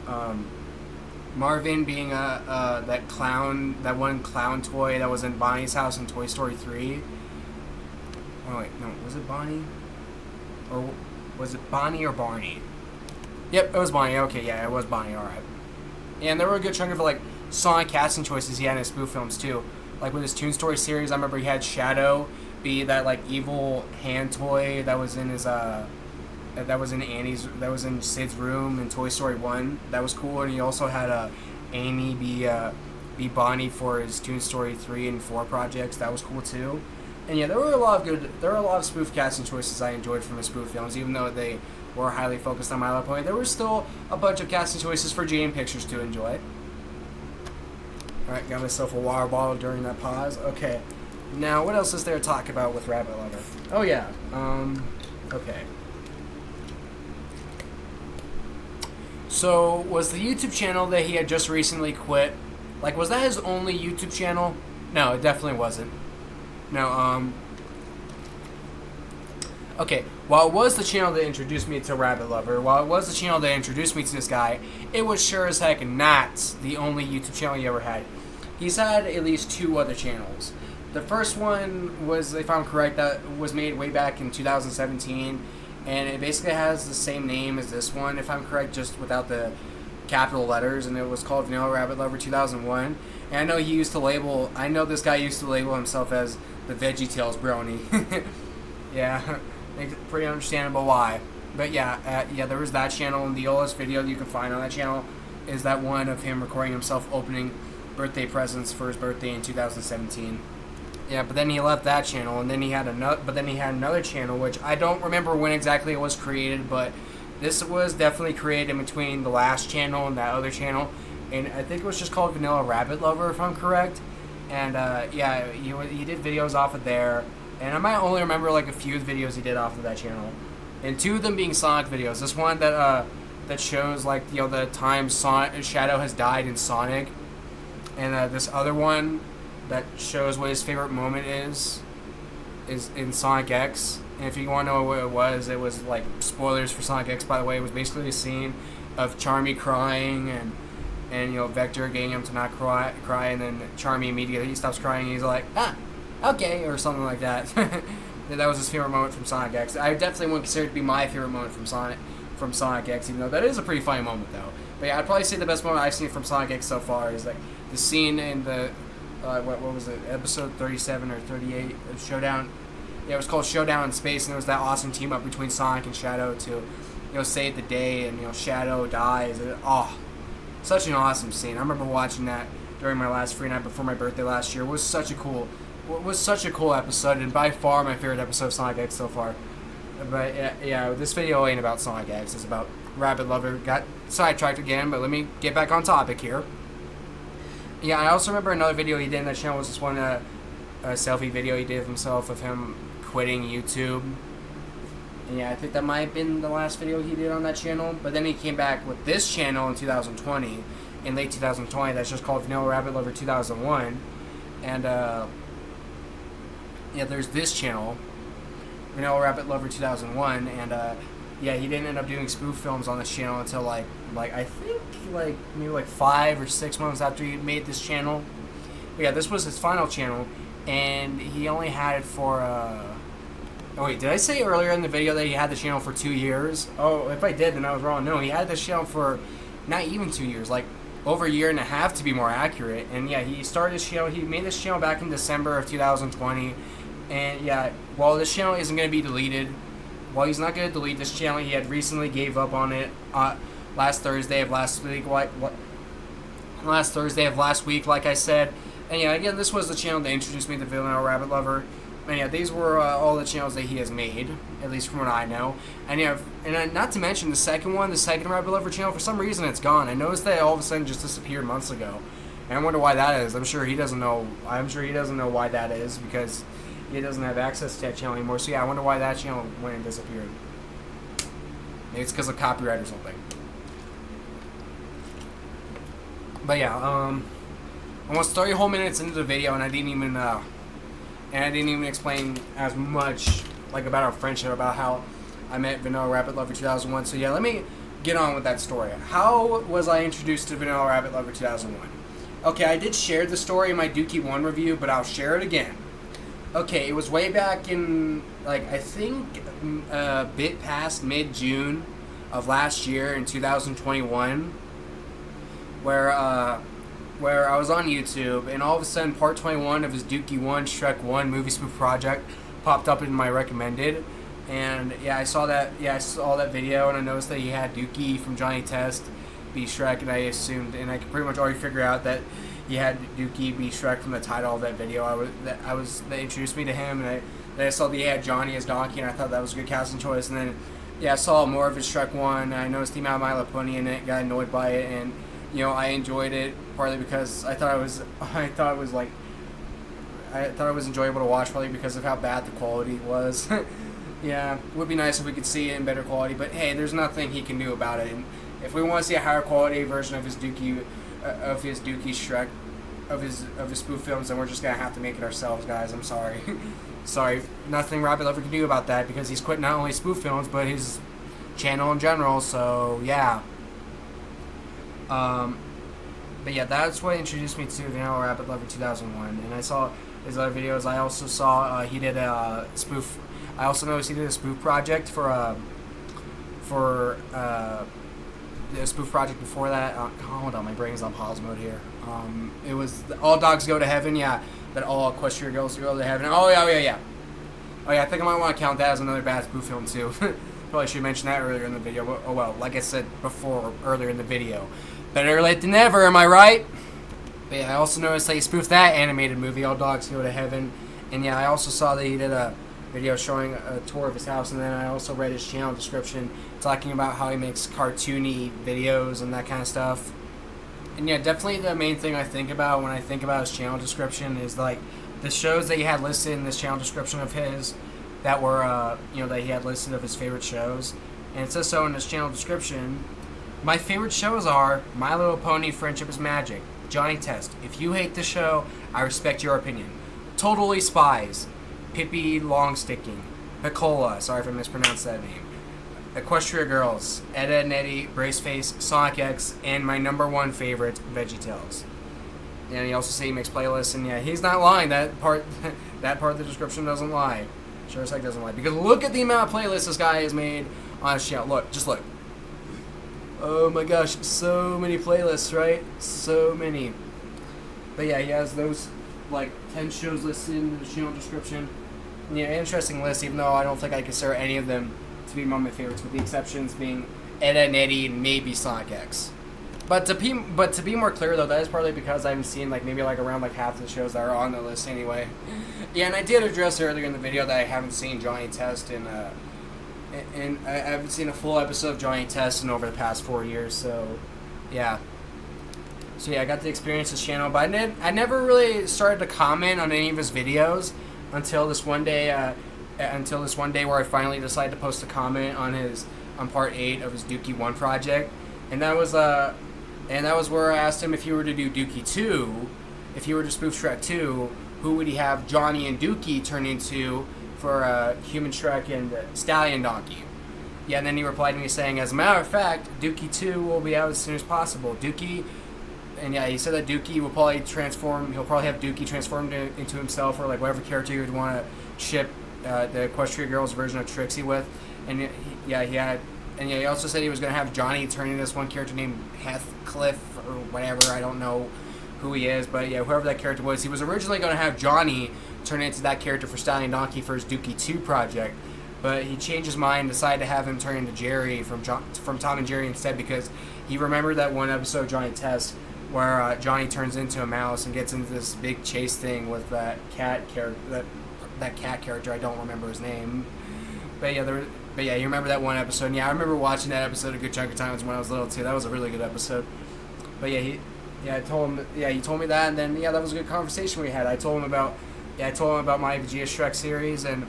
Marvin being that clown, that one clown toy that was in Bonnie's house in Toy Story 3. Oh wait, no, was it Bonnie? Or was it Bonnie or Barney? Yep, it was Bonnie. Okay, yeah, it was Bonnie. All right. And there were a good chunk of like Sonic casting choices he had in his spoof films too. Like with his Toon Story series, I remember he had Shadow be that like evil hand toy that was in his that was in Sid's room in Toy Story 1. That was cool. And he also had Amy be Bonnie for his Toon Story 3 and 4 projects. That was cool too. And yeah, there were a lot of spoof casting choices I enjoyed from his spoof films, even though they were highly focused on My Little Pony. There were still a bunch of casting choices for Jane Pictures to enjoy. Alright, got myself a water bottle during that pause. Okay. Now, what else is there to talk about with Rabbit Lover? Oh yeah, okay. So, was the YouTube channel that he had just recently quit, like, was that his only YouTube channel? No, it definitely wasn't. No, okay, while it was the channel that introduced me to Rabbit Lover, while it was the channel that introduced me to this guy, it was sure as heck not the only YouTube channel he ever had. He's had at least 2 other channels. The first one was, if I'm correct, that was made way back in 2017, and it basically has the same name as this one, if I'm correct, just without the capital letters, and it was called Vanilla Rabbit Lover 2001. And I know this guy used to label himself as the VeggieTales Brony. Yeah, it's pretty understandable why. But yeah, there was that channel, and the oldest video you can find on that channel is that one of him recording himself opening birthday presents for his birthday in 2017. Yeah, but then he left that channel, and then he had another channel, which I don't remember when exactly it was created, but this was definitely created in between the last channel and that other channel, and I think it was just called Vanilla Rabbit Lover, if I'm correct. And yeah, he did videos off of there, and I might only remember like a few videos he did off of that channel, and 2 of them being Sonic videos. This one that shows like the time Shadow has died in Sonic, and this other one that shows what his favorite moment is in Sonic X. And if you want to know what it was like, spoilers for Sonic X, by the way. It was basically a scene of Charmy crying and Vector getting him to not cry, and then Charmy immediately stops crying and he's like, okay, or something like that. That was his favorite moment from Sonic X. I definitely wouldn't consider it to be my favorite moment from Sonic X, even though that is a pretty funny moment though. But yeah, I'd probably say the best moment I've seen from Sonic X so far is like the scene in the what was it, episode 37 or 38 of Showdown. Yeah, it was called Showdown in Space, and it was that awesome team up between Sonic and Shadow to save the day, and Shadow dies. Such an awesome scene. I remember watching that during my last free night before my birthday last year. It was such a cool episode, and by far my favorite episode of Sonic X so far. But yeah, this video ain't about Sonic X. It's about Rabbit Lover. Got sidetracked again, but let me get back on topic here. Yeah, I also remember another video he did in that channel was this one a selfie video he did of himself of him quitting YouTube. And yeah, I think that might have been the last video he did on that channel. But then he came back with this channel in 2020, in late 2020, that's just called Vanilla Rabbit Lover 2001. And yeah, there's this channel, Vanilla Rabbit Lover 2001, and yeah, he didn't end up doing spoof films on this channel until like I think maybe 5 or 6 months after he made this channel. But yeah, this was his final channel, and he only had it for oh wait, did I say earlier in the video that he had the channel for 2 years? Oh, if I did, then I was wrong. No, he had this channel for not even 2 years, like over a year and a half to be more accurate. And yeah, he started this channel. He made this channel back in December of 2020. And yeah, while this channel isn't going to be deleted, while he's not going to delete this channel, he had recently gave up on it last Thursday of last week. Last Thursday of last week, like I said. And yeah, again, this was the channel that introduced me to Vanilla Rabbit Lover. And yeah, these were all the channels that he has made, at least from what I know. And yeah, and not to mention the second Rabbit Lover channel, for some reason it's gone. I noticed that all of a sudden just disappeared months ago. And I wonder why that is. I'm sure he doesn't know. I'm sure he doesn't know why that is because he doesn't have access to that channel anymore. So yeah, I wonder why that channel went and disappeared. Maybe it's because of copyright or something. But yeah, almost 30 whole minutes into the video, and I didn't even explain as much like about our friendship, about how I met Vanilla Rabbit Lover 2001. So yeah, let me get on with that story. How was I introduced to Vanilla Rabbit Lover 2001? Okay, I did share the story in my Dookie 1 review, but I'll share it again. Okay, it was way back in, like, I think a bit past mid-June of last year in 2021, where I was on YouTube, and all of a sudden part 21 of his Dookie 1 Shrek 1 movie spoof project popped up in my recommended. And yeah, I saw that video, and I noticed that he had Dookie from Johnny Test be Shrek, and I assumed, and I could pretty much already figure out that he had Dookie be Shrek from the title of that video. They introduced me to him, and then I saw that he had Johnny as Donkey, and I thought that was a good casting choice. And then yeah, I saw more of his Shrek 1, and I noticed he had My Little Pony in it, got annoyed by it, and I enjoyed it partly because I thought it was enjoyable to watch, probably because of how bad the quality was. Yeah, it would be nice if we could see it in better quality, but hey, there's nothing he can do about it. And if we want to see a higher quality version of his Dookie Shrek, of his spoof films, then we're just gonna have to make it ourselves, guys. I'm sorry. Sorry, nothing Rabbit Lover can do about that because he's quit not only spoof films but his channel in general. So yeah. But yeah, that's what introduced me to Vanilla Rabbit Lover 2001, and I saw his other videos. I also saw he did a spoof. I also noticed he did a spoof project for a spoof project before that. Hold on, my brain's on pause mode here. It was All Dogs Go to Heaven. Yeah, that all Equestria Girls Go to Heaven. Oh yeah. Oh yeah, I think I might want to count that as another bad spoof film too. Probably should mention that earlier in the video. But, oh well, like I said before earlier in the video, better late than never. Am I right? But yeah, I also noticed that he spoofed that animated movie, All Dogs Go to Heaven. And yeah, I also saw that he did a video showing a tour of his house, and then I also read his channel description talking about how he makes cartoony videos and that kind of stuff. And yeah, definitely the main thing I think about when I think about his channel description is like the shows that he had listed in this channel description of his that were that he had listed of his favorite shows. And it says so in his channel description. My favorite shows are My Little Pony, Friendship is Magic, Johnny Test. If you hate the show, I respect your opinion. Totally Spies, Pippi Longsticking, Piccola, sorry if I mispronounced that name, Equestria Girls, Ed, Edd n Eddy, Braceface, Sonic X, and my number one favorite, VeggieTales. And he also said he makes playlists, and yeah, he's not lying. That part of the description doesn't lie. Sure as heck doesn't lie. Because look at the amount of playlists this guy has made on his channel. Look, just look. Oh my gosh, so many playlists, right? So many. But yeah, he has those like 10 shows listed in the channel description. And yeah, interesting list, even though I don't think I consider any of them to be among my favorites, with the exceptions being Ed, Edd n Eddy, and maybe Sonic X. But to be more clear though, that is partly because I haven't seen maybe around half the shows that are on the list anyway. Yeah, and I did address earlier in the video that I haven't seen Johnny Test and I haven't seen a full episode of Johnny Test in over the past 4 years. So yeah. So yeah, I got to experience his channel, but I never really started to comment on any of his videos until this one day. Where I finally decided to post a comment on part 8 of his Dookie 1 project, and that was where I asked him if he were to do Dookie 2, if he were to spoof Shrek 2, who would he have Johnny and Dookie turn into for Human Shrek and Stallion Donkey. Yeah, and then he replied to me saying, as a matter of fact, Dookie 2 will be out as soon as possible. Dookie, and yeah, he said that Dookie will probably transform, he'll probably have Dookie transformed into himself or whatever character he would want to ship the Equestria Girls version of Trixie with. And he also said he was going to have Johnny turn into this one character named Heathcliff or whatever. I don't know who he is, but yeah, whoever that character was, he was originally going to have Johnny turn into that character for Stallion Donkey for his Dookie 2 project, but he changed his mind, decided to have him turn into Jerry from Tom and Jerry instead, because he remembered that one episode of Johnny Test where Johnny turns into a mouse and gets into this big chase thing with that cat character. That cat character, I don't remember his name, but yeah, you remember that one episode? And yeah, I remember watching that episode a good chunk of times when I was little too. That was a really good episode. But yeah, Yeah, I told him. Yeah, he told me that, and then yeah, that was a good conversation we had. I told him about my Vegeta Shrek series, and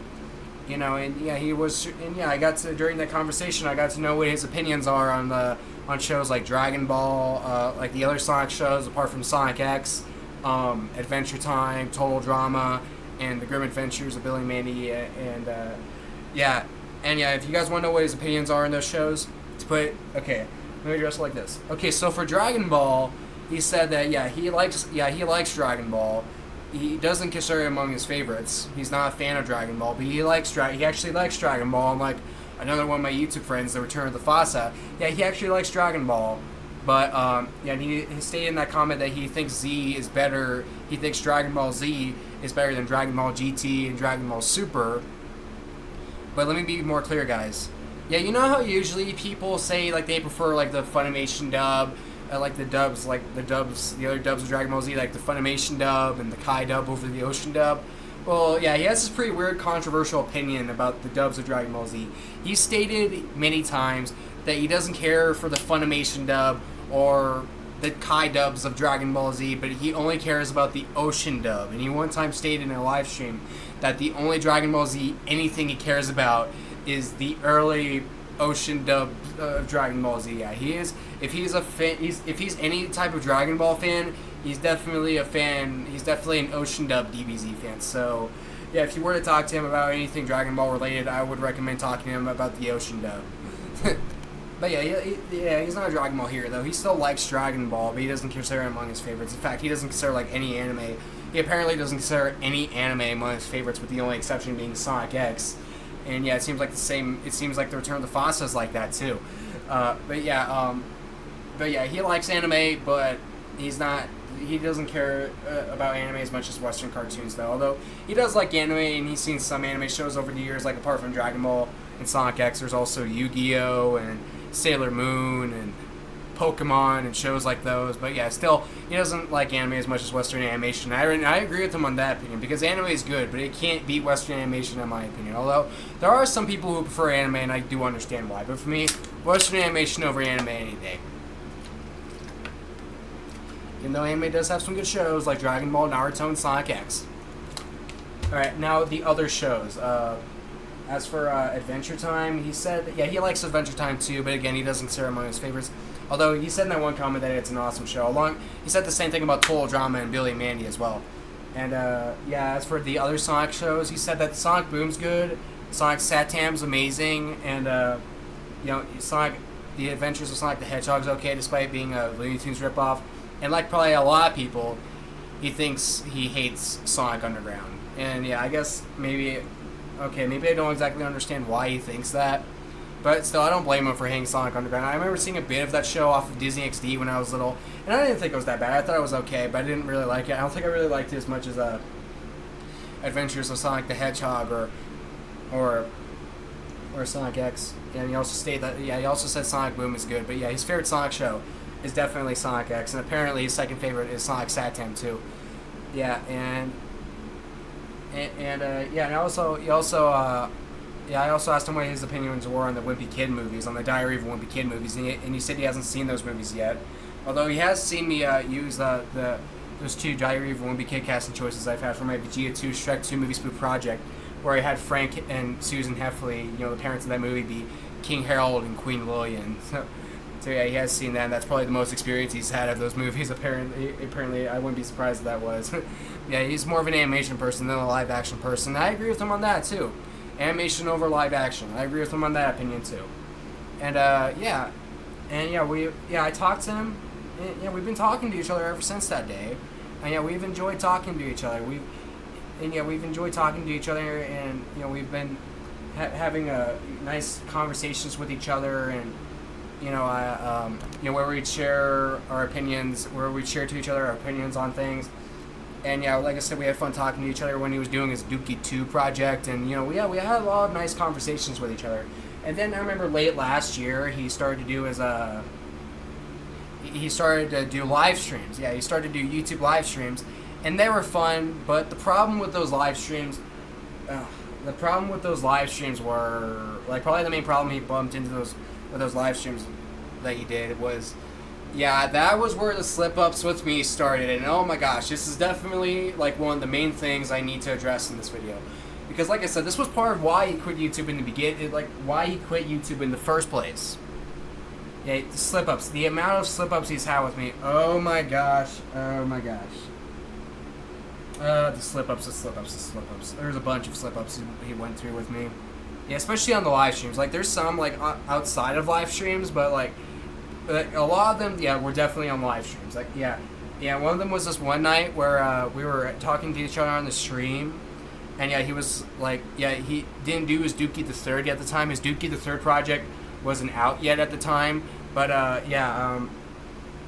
and yeah, he was, and yeah, I got to during that conversation, I got to know what his opinions are on shows like Dragon Ball, like the other Sonic shows apart from Sonic X, Adventure Time, Total Drama, and the Grim Adventures of Billy and Mandy, yeah, and yeah, if you guys want to know what his opinions are in those shows, okay, let me address it like this. Okay, so for Dragon Ball, he said that he likes Dragon Ball. He doesn't consider it among his favorites. He's not a fan of Dragon Ball, but he actually likes Dragon Ball. Unlike another one of my YouTube friends, The Return of the Fasa, yeah, he actually likes Dragon Ball. But he stated in that comment that he thinks Z is better. He thinks Dragon Ball Z is better than Dragon Ball GT and Dragon Ball Super. But let me be more clear, guys. Yeah, you know how usually people say like they prefer like the Funimation dub, like the other dubs of Dragon Ball Z, like the Funimation dub and the Kai dub over the Ocean dub. Well, yeah, he has this pretty weird, controversial opinion about the dubs of Dragon Ball Z. He stated many times that he doesn't care for the Funimation dub or the Kai dubs of Dragon Ball Z, but he only cares about the Ocean dub. And he one time stated in a live stream that the only Dragon Ball Z anything he cares about is the early Ocean dub of Dragon Ball Z. Yeah, he is. If he's a fan, if he's any type of Dragon Ball fan, he's definitely a fan. He's definitely an Ocean dub DBZ fan. So, yeah, if you were to talk to him about anything Dragon Ball related, I would recommend talking to him about the Ocean dub. But yeah, he's not a Dragon Ball hero though. He still likes Dragon Ball, but he doesn't consider it among his favorites. In fact, he doesn't consider like any anime. He apparently doesn't consider any anime among his favorites, with the only exception being Sonic X. And yeah, it seems like the Return of the Fasa is like that too. But yeah, he likes anime, but he doesn't care about anime as much as Western cartoons though. Although he does like anime, and he's seen some anime shows over the years. Like apart from Dragon Ball and Sonic X, there's also Yu-Gi-Oh and Sailor Moon and Pokemon and shows like those. But yeah, still, he doesn't like anime as much as Western animation. I agree with him on that opinion, because anime is good, but it can't beat Western animation in my opinion. Although there are some people who prefer anime, and I do understand why. But for me, Western animation over anime any day. Even though anime does have some good shows like Dragon Ball, Naruto, and Sonic X. Alright, now the other shows. As for Adventure Time, he said that, he likes Adventure Time too, but again, he doesn't consider it among his favorites. Although he said in that one comment that it's an awesome show. He said the same thing about Total Drama and Billy and Mandy as well. And as for the other Sonic shows, he said that Sonic Boom's good, Sonic Satam's amazing, and Sonic, The Adventures of Sonic the Hedgehog's okay, despite being a Looney Tunes ripoff. And like probably a lot of people, he hates Sonic Underground. And yeah, I guess maybe I don't exactly understand why he thinks that, but still, I don't blame him for hating Sonic Underground. I remember seeing a bit of that show off of Disney XD when I was little, and I didn't think it was that bad. I thought it was okay, but I didn't really like it. I don't think I really liked it as much as Adventures of Sonic the Hedgehog or Sonic X. And he also he also said Sonic Boom is good, but yeah, his favorite Sonic show is definitely Sonic X, and apparently his second favorite is Sonic Satam too. Yeah, I also asked him what his opinions were on the Wimpy Kid movies, on the Diary of a Wimpy Kid movies, and he said he hasn't seen those movies yet. Although he has seen me use those two Diary of a Wimpy Kid casting choices I've had for my Vegeta 2 Shrek 2 movie spoof project, where I had Frank and Susan Heffley, the parents of that movie, be King Harold and Queen Lillian. So yeah, he has seen that, and that's probably the most experience he's had of those movies. Apparently, I wouldn't be surprised if that was. Yeah, he's more of an animation person than a live action person. I agree with him on that too. Animation over live action. I agree with him on that opinion too. And I talked to him. And, we've been talking to each other ever since that day. And we've enjoyed talking to each other. We've enjoyed talking to each other, and we've been having nice conversations with each other, and where we'd share our opinions, where we'd share to each other our opinions on things. And like I said, we had fun talking to each other when he was doing his Dookie 2 project, and we had a lot of nice conversations with each other. And then I remember late last year, he started to do live streams. Yeah, he started to do YouTube live streams, and they were fun. But the problem with those live streams, were like probably the main problem he bumped into with those live streams that he did was Yeah, that was where the slip-ups with me started, and oh my gosh, this is definitely like one of the main things I need to address in this video. Because like I said, this was part of why he quit YouTube in the beginning, like why he quit YouTube in the first place. Yeah, the slip-ups, the amount of slip-ups he's had with me, oh my gosh, oh my gosh. The slip-ups, the slip-ups, the slip-ups. There's a bunch of slip-ups he went through with me. Yeah, especially on the live streams. Like, there's some, like, outside of live streams, but, like, a lot of them, yeah, were definitely on live streams. Like, yeah, one of them was this one night where we were talking to each other on the stream, and yeah, he was like, yeah, he didn't do his Dookie the Third yet at the time. His Dookie the Third project wasn't out yet at the time, but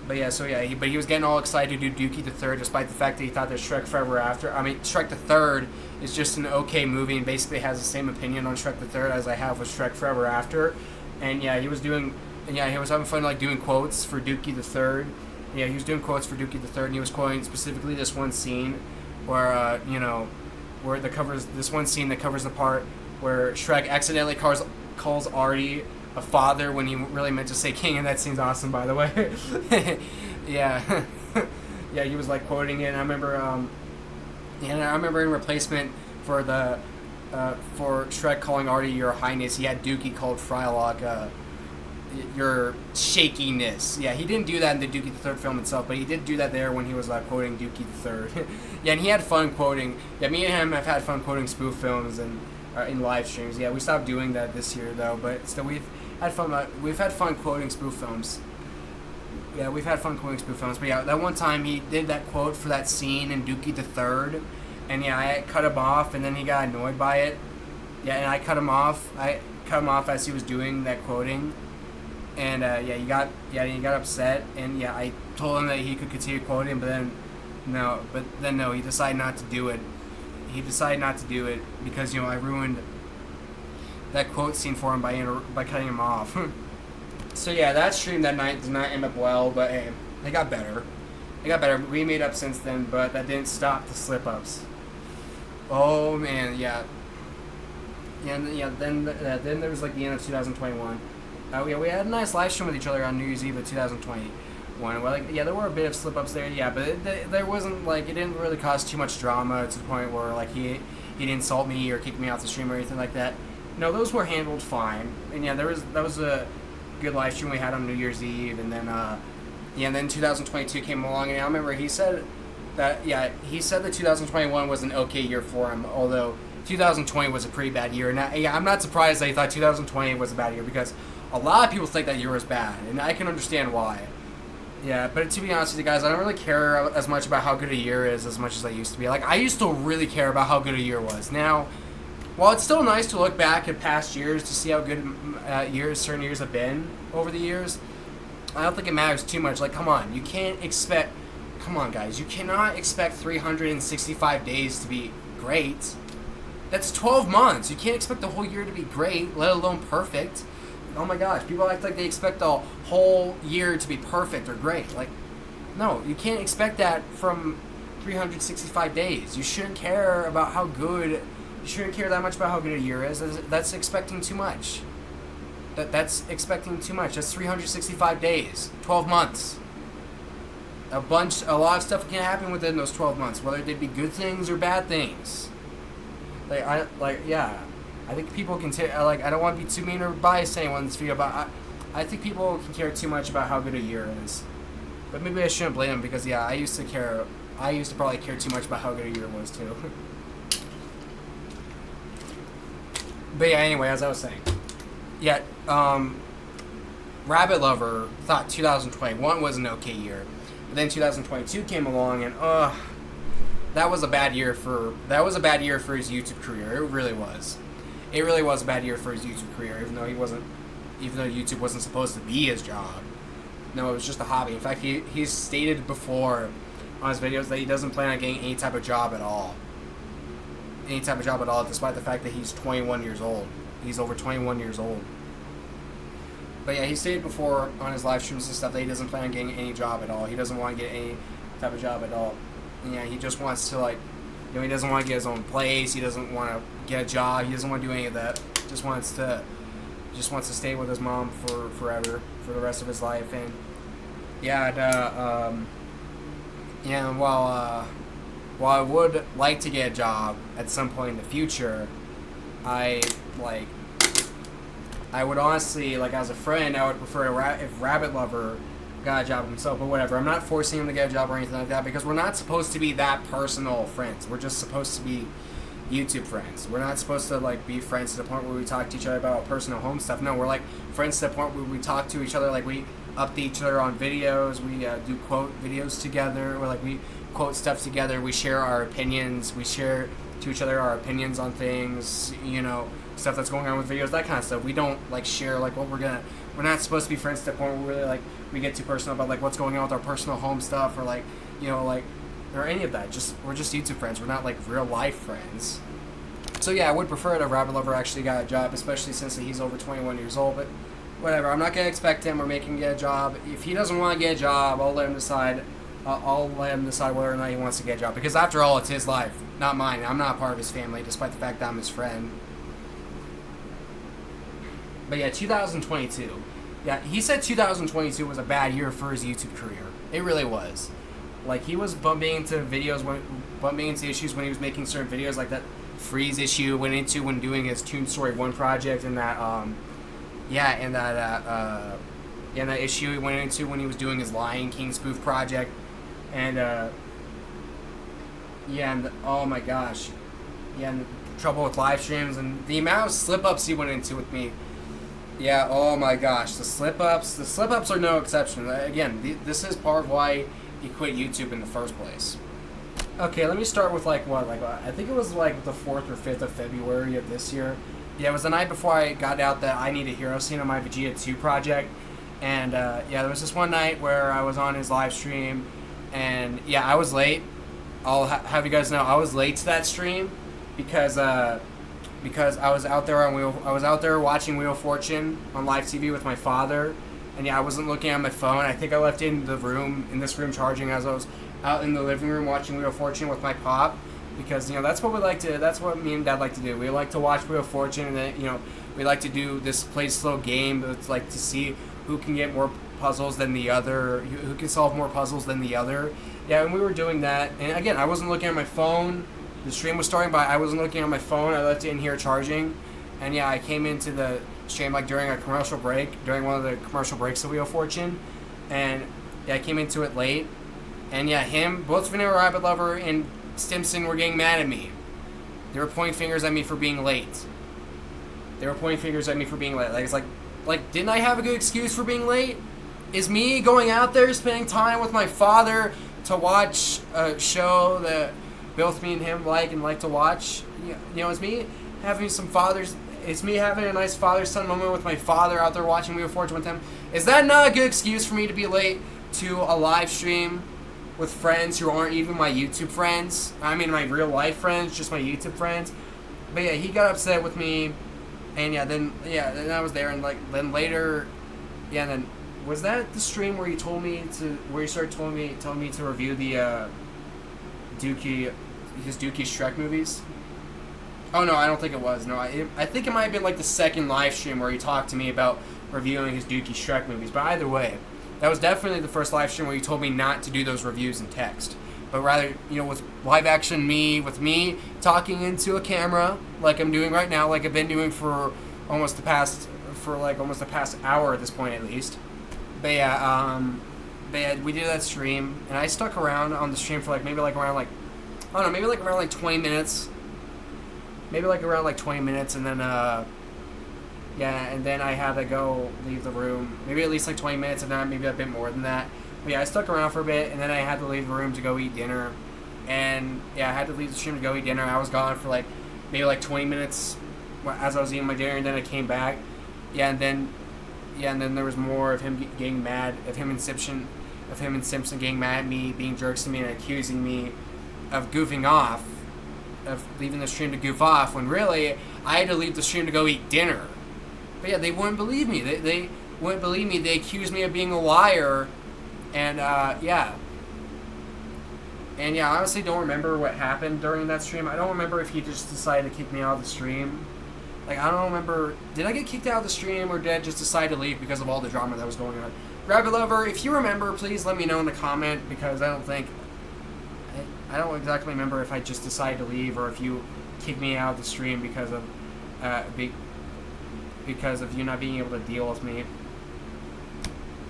but he was getting all excited to do Dookie the Third, despite the fact that he thought that Shrek Forever After, Shrek the Third is just an okay movie and basically has the same opinion on Shrek the Third as I have with Shrek Forever After, and yeah, he was having fun like doing quotes for Dookie the Third. Yeah, he was doing quotes for Dookie the Third, and he was quoting specifically this one scene where where this one scene that covers the part where Shrek accidentally calls Artie a father when he really meant to say king, and that scene's awesome, by the way. Yeah, yeah, he was like quoting it, and I remember in replacement for the for Shrek calling Artie Your Highness, he had Dookie called Frylock your shakiness. Yeah, he didn't do that in the Dookie the Third film itself, but he did do that there when he was quoting Dookie the Third. Yeah, and he had fun quoting. Yeah, me and him have had fun quoting spoof films and in live streams. Yeah, we stopped doing that this year though, but still we've had fun. We've had fun quoting spoof films. Yeah, we've had fun quoting spoof films. But yeah, that one time he did that quote for that scene in Dookie the Third, and yeah, I cut him off, and then he got annoyed by it. Yeah, and I cut him off. As he was doing that quoting. And he got upset, and yeah, I told him that he could continue quoting, but then no, he decided not to do it. He decided not to do it because I ruined that quote scene for him by cutting him off. So yeah, that stream that night did not end up well, but hey, they got better. We made up since then, but that didn't stop the slip-ups. Oh man, yeah. Then there was like the end of 2021. We had a nice live stream with each other on New Year's Eve of 2021. Well, there were a bit of slip-ups there, yeah, but there wasn't, like, it didn't really cause too much drama to the point where, like, he didn't insult me or kick me off the stream or anything like that. No, those were handled fine. And yeah, that was a good live stream we had on New Year's Eve, and then, then 2022 came along, and I remember he said that 2021 was an okay year for him, although 2020 was a pretty bad year. And I'm not surprised that he thought 2020 was a bad year, because a lot of people think that year was bad, and I can understand why. Yeah, but to be honest with you guys, I don't really care as much about how good a year is as much as I used to be. Like, I used to really care about how good a year was. Now, while it's still nice to look back at past years to see how good certain years have been over the years, I don't think it matters too much. Like, come on, come on, guys, you cannot expect 365 days to be great. That's 12 months. You can't expect the whole year to be great, let alone perfect. Oh my gosh, people act like they expect the whole year to be perfect or great. Like, no, you can't expect that from 365 days. You shouldn't care about how good, you shouldn't care that much about how good a year is. That's expecting too much. That's expecting too much. That's 365 days, 12 months. A lot of stuff can happen within those 12 months, whether they be good things or bad things. I think people can I don't want to be too mean or biased to anyone in this video, but I think people can care too much about how good a year is. But maybe I shouldn't blame them, because yeah, I used to probably care too much about how good a year was too. But yeah, anyway, as I was saying, yeah, Rabbit Lover thought 2021 was an okay year, but then 2022 came along, and that was a bad year for his YouTube career. It really was. It really was a bad year for his YouTube career, even though YouTube wasn't supposed to be his job. No, it was just a hobby. In fact, he's stated before on his videos that he doesn't plan on getting any type of job at all. Despite the fact that he's 21 years old. He's over 21 years old. But yeah, he stated before on his live streams and stuff that he doesn't plan on getting any job at all. He doesn't want to get any type of job at all. And yeah, he just wants to, he doesn't want to get his own place. He doesn't want to get a job. He doesn't want to do any of that. Just wants to stay with his mom forever, for the rest of his life. And Yeah, and while I would like to get a job at some point in the future, I like I would honestly, like, as a friend, I would prefer if Rabbit Lover got a job himself, but whatever. I'm not forcing him to get a job or anything like that, because we're not supposed to be that personal friends. We're just supposed to be YouTube friends. We're not supposed to, like, be friends to the point where we talk to each other about personal home stuff. No, we're, like, friends to the point where we talk to each other, like, we update each other on videos, we do quote videos together, or, like, we quote stuff together, we share our opinions, we share to each other our opinions on things, you know, stuff that's going on with videos, that kind of stuff. We don't, like, share, like, we're not supposed to be friends to the point where we're really, like, we get too personal about, like, what's going on with our personal home stuff, or, like, you know, like, or any of that. We're just YouTube friends. We're not, like, real life friends. So yeah, I would prefer that Rabbit Lover actually got a job, especially since he's over 21 years old, but whatever. I'm not going to expect him or make him get a job. If he doesn't want to get a job, I'll let him decide. I'll let him decide whether or not he wants to get a job, because after all, it's his life, not mine. I'm not a part of his family, despite the fact that I'm his friend. But yeah, 2022. Yeah, he said 2022 was a bad year for his YouTube career. It really was. Like, he was bumping into issues when he was making certain videos, like that freeze issue went into when doing his Toon Story 1 project, and that that issue he went into when he was doing his Lion King spoof project, and oh my gosh, and the trouble with live streams, and the amount of slip-ups he went into with me. Yeah, oh my gosh, the slip-ups are no exception. Again, this is part of why he quit YouTube in the first place. Okay, let me start with, I think it was, like, the 4th or 5th of February of this year. Yeah, it was the night before I got out that I Need a Hero scene on my Vegeta 2 project. And, there was this one night where I was on his live stream, and, yeah, I was late. I'll have you guys know, I was late to that stream because I was out there watching Wheel of Fortune on live TV with my father, and yeah, I wasn't looking at my phone. I think I left it in this room charging as I was out in the living room watching Wheel of Fortune with my pop, because, you know, that's what me and Dad like to do. We like to watch Wheel of Fortune, and then, you know, we like to do this play slow game that's like to see who can get more puzzles than the other, who can solve more puzzles than the other. Yeah, and we were doing that, and again, I wasn't looking at my phone. The stream was starting, but I wasn't looking at my phone. I left it in here charging, and yeah, I came into the stream, like, during a commercial break, during one of the commercial breaks of Wheel of Fortune, and yeah, I came into it late, and yeah, both Vanilla Rabbit Lover and Stimson were getting mad at me. They were pointing fingers at me for being late. Like, it's like, didn't I have a good excuse for being late? Is me going out there spending time with my father to watch a show that both me and him like to watch? You know, it's me having a nice father-son moment with my father out there watching Wheel of Fortune with him. Is that not a good excuse for me to be late to a live stream with friends who aren't even my YouTube friends? I mean, my real life friends, just my YouTube friends. But yeah, he got upset with me, and then I was there, and then later, then was that the stream where you started telling me to review the his Dookie Shrek movies? Oh no, I don't think it was. No, I think it might have been like the second live stream where he talked to me about reviewing his Dookie Shrek movies. But either way, that was definitely the first live stream where you told me not to do those reviews in text, but rather, you know, with live action with me talking into a camera like I'm doing right now, like I've been doing for almost the past hour at this point at least. But yeah, we did that stream, and I stuck around on the stream for maybe around 20 minutes. Maybe around 20 minutes, and then and then I had to leave the room. Maybe at least 20 minutes, if not maybe a bit more than that. But yeah, I stuck around for a bit, and then I had to leave the room to go eat dinner. And yeah, I had to leave the stream to go eat dinner. I was gone for maybe 20 minutes as I was eating my dinner, and then I came back. And then there was more of him getting mad, of him and Simpson getting mad at me, being jerks to me, and accusing me of goofing off, of leaving the stream to goof off, when really I had to leave the stream to go eat dinner. But yeah, they wouldn't believe me. They wouldn't believe me. They accused me of being a liar, and I honestly don't remember what happened during that stream. I don't remember if he just decided to kick me out of the stream. Like, I don't remember, did I get kicked out of the stream, or did I just decide to leave because of all the drama that was going on? Rabbit Lover, if you remember, please let me know in the comment, because I don't exactly remember if I just decided to leave, or if you kicked me out of the stream because of you not being able to deal with me.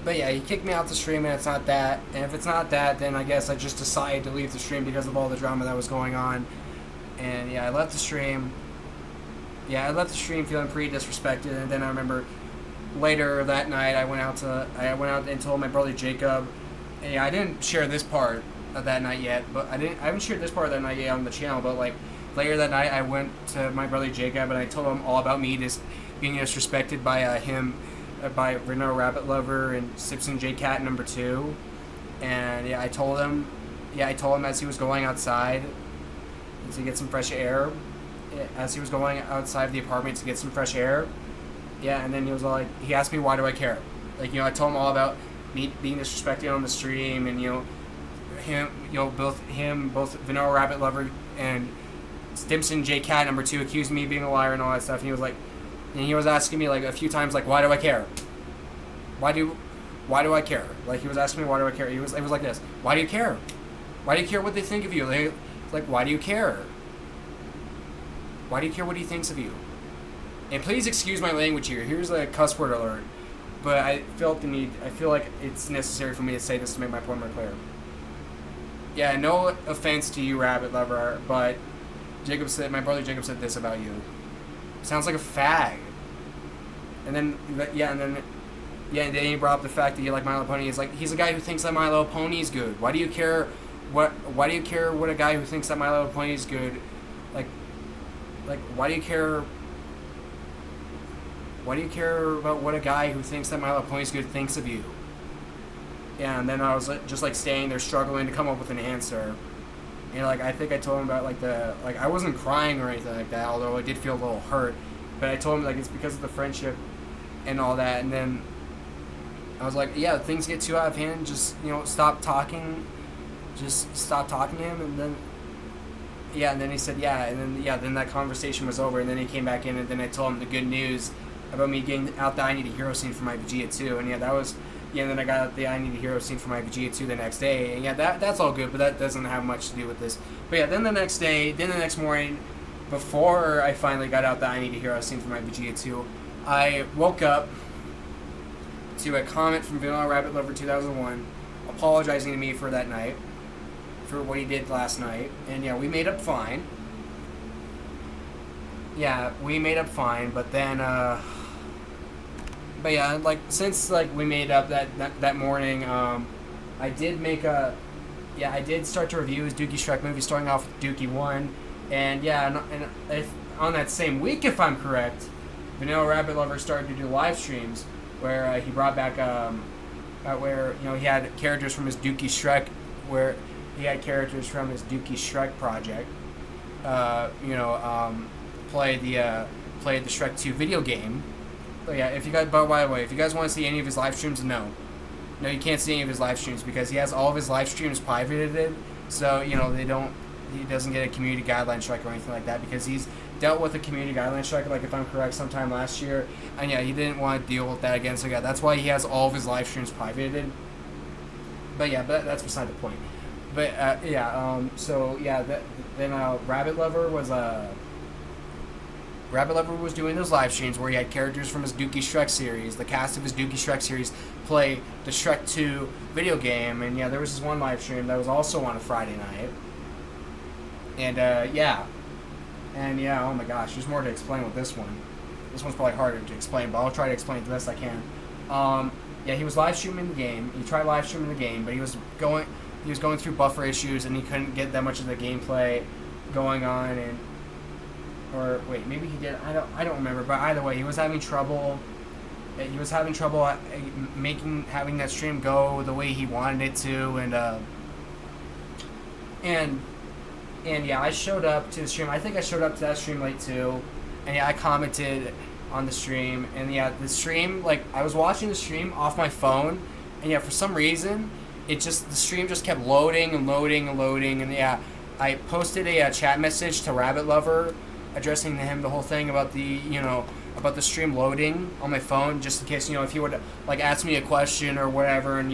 But yeah, he kicked me out the stream, and it's not that. And if it's not that, then I guess I just decided to leave the stream because of all the drama that was going on. And yeah, I left the stream. Yeah, I left the stream feeling pretty disrespected. And then I remember later that night, I went out and told my brother Jacob. And yeah, I didn't share this part of that night yet, but I haven't shared this part of that night yet on the channel. But like later that night, I went to my brother Jacob, and I told him all about me just being disrespected by him. By Reno Rabbit Lover and Simpson J Cat number 2, and yeah, I told him as he was going outside to get some fresh air, as he was going outside of the apartment to get some fresh air, yeah, and then he was like, he asked me why do I care, like, you know, I told him all about me being disrespected on the stream, and both Vanilla Rabbit Lover and Simpson J Cat number 2 accused me of being a liar and all that stuff, and he was like. And he was asking me like a few times, like, why do I care? Why do I care? Like, he was asking me, why do I care? It was like this. Why do you care? Why do you care what they think of you? Like, why do you care? Why do you care what he thinks of you? And please excuse my language here. Here's a cuss word alert. But I feel like it's necessary for me to say this to make my point more clear. Yeah, no offense to you, Rabbit Lover, but my brother Jacob said this about you. Sounds like a fag. And then he brought up the fact that you like My Little Pony. He's a guy who thinks that My Little Pony is good. Why do you care? Why do you care what a guy who thinks that My Little Pony is good? Like, why do you care? Why do you care about what a guy who thinks that My Little Pony is good thinks of you? Yeah, and then I was just like staying there, struggling to come up with an answer. And like, I think I told him about I wasn't crying or anything like that, although I did feel a little hurt. But I told him like it's because of the friendship and all that. And then I was like, yeah, things get too out of hand. Just, you know, stop talking. Just stop talking to him. And then, yeah, and then he said, yeah. And then, yeah, then that conversation was over. And then he came back in, and then I told him the good news about me getting out the I Need a Hero scene for my Vegeta 2. And yeah, that was... Yeah, and then I got out the I Need a Hero scene for my Vegeta 2 the next day. And yeah, that's all good, but that doesn't have much to do with this. But yeah, then the next morning, before I finally got out the I Need a Hero scene for my Vegeta 2, I woke up to a comment from Vanilla Rabbit Lover 2001 apologizing to me for that night, for what he did last night. And yeah, we made up fine. Yeah, we made up fine, but then, but yeah, like, since, like, we made up that morning, I did start to review his Dookie Shrek movie, starting off with Dookie 1, and yeah, and if, on that same week, if I'm correct, Vanilla Rabbit Lover started to do live streams, where he brought back, where, you know, he had characters from his Dookie Shrek, project, played the Shrek 2 video game. But yeah, by the way, if you guys want to see any of his live streams, no, you can't see any of his live streams because he has all of his live streams privated. So, you know, he doesn't get a community guideline strike or anything like that because he's dealt with a community guideline strike, like, if I'm correct, sometime last year. And yeah, he didn't want to deal with that again. So yeah, that's why he has all of his live streams privated. But yeah, that's beside the point. But so yeah, then Rabbit Lover was doing those live streams where he had characters from his Dookie Shrek series, the cast of his Dookie Shrek series, play the Shrek 2 video game. And yeah, there was this one live stream that was also on a Friday night. And oh my gosh, there's more to explain with this one. This one's probably harder to explain, but I'll try to explain it the best I can. Yeah, he was live streaming the game. He tried live streaming the game, but he was going through buffer issues and he couldn't get that much of the gameplay going on. And or wait, maybe he did. I don't remember. But either way, he was having trouble. He was having trouble having that stream go the way he wanted it to. And yeah, I showed up to the stream. I think I showed up to that stream late too. And yeah, I commented on the stream. And yeah, the stream, like, I was watching the stream off my phone. And yeah, for some reason, the stream just kept loading and loading and loading. And yeah, I posted a chat message to Rabbit Lover addressing to him the whole thing about the about the stream loading on my phone, just in case if he would like ask me a question or whatever, and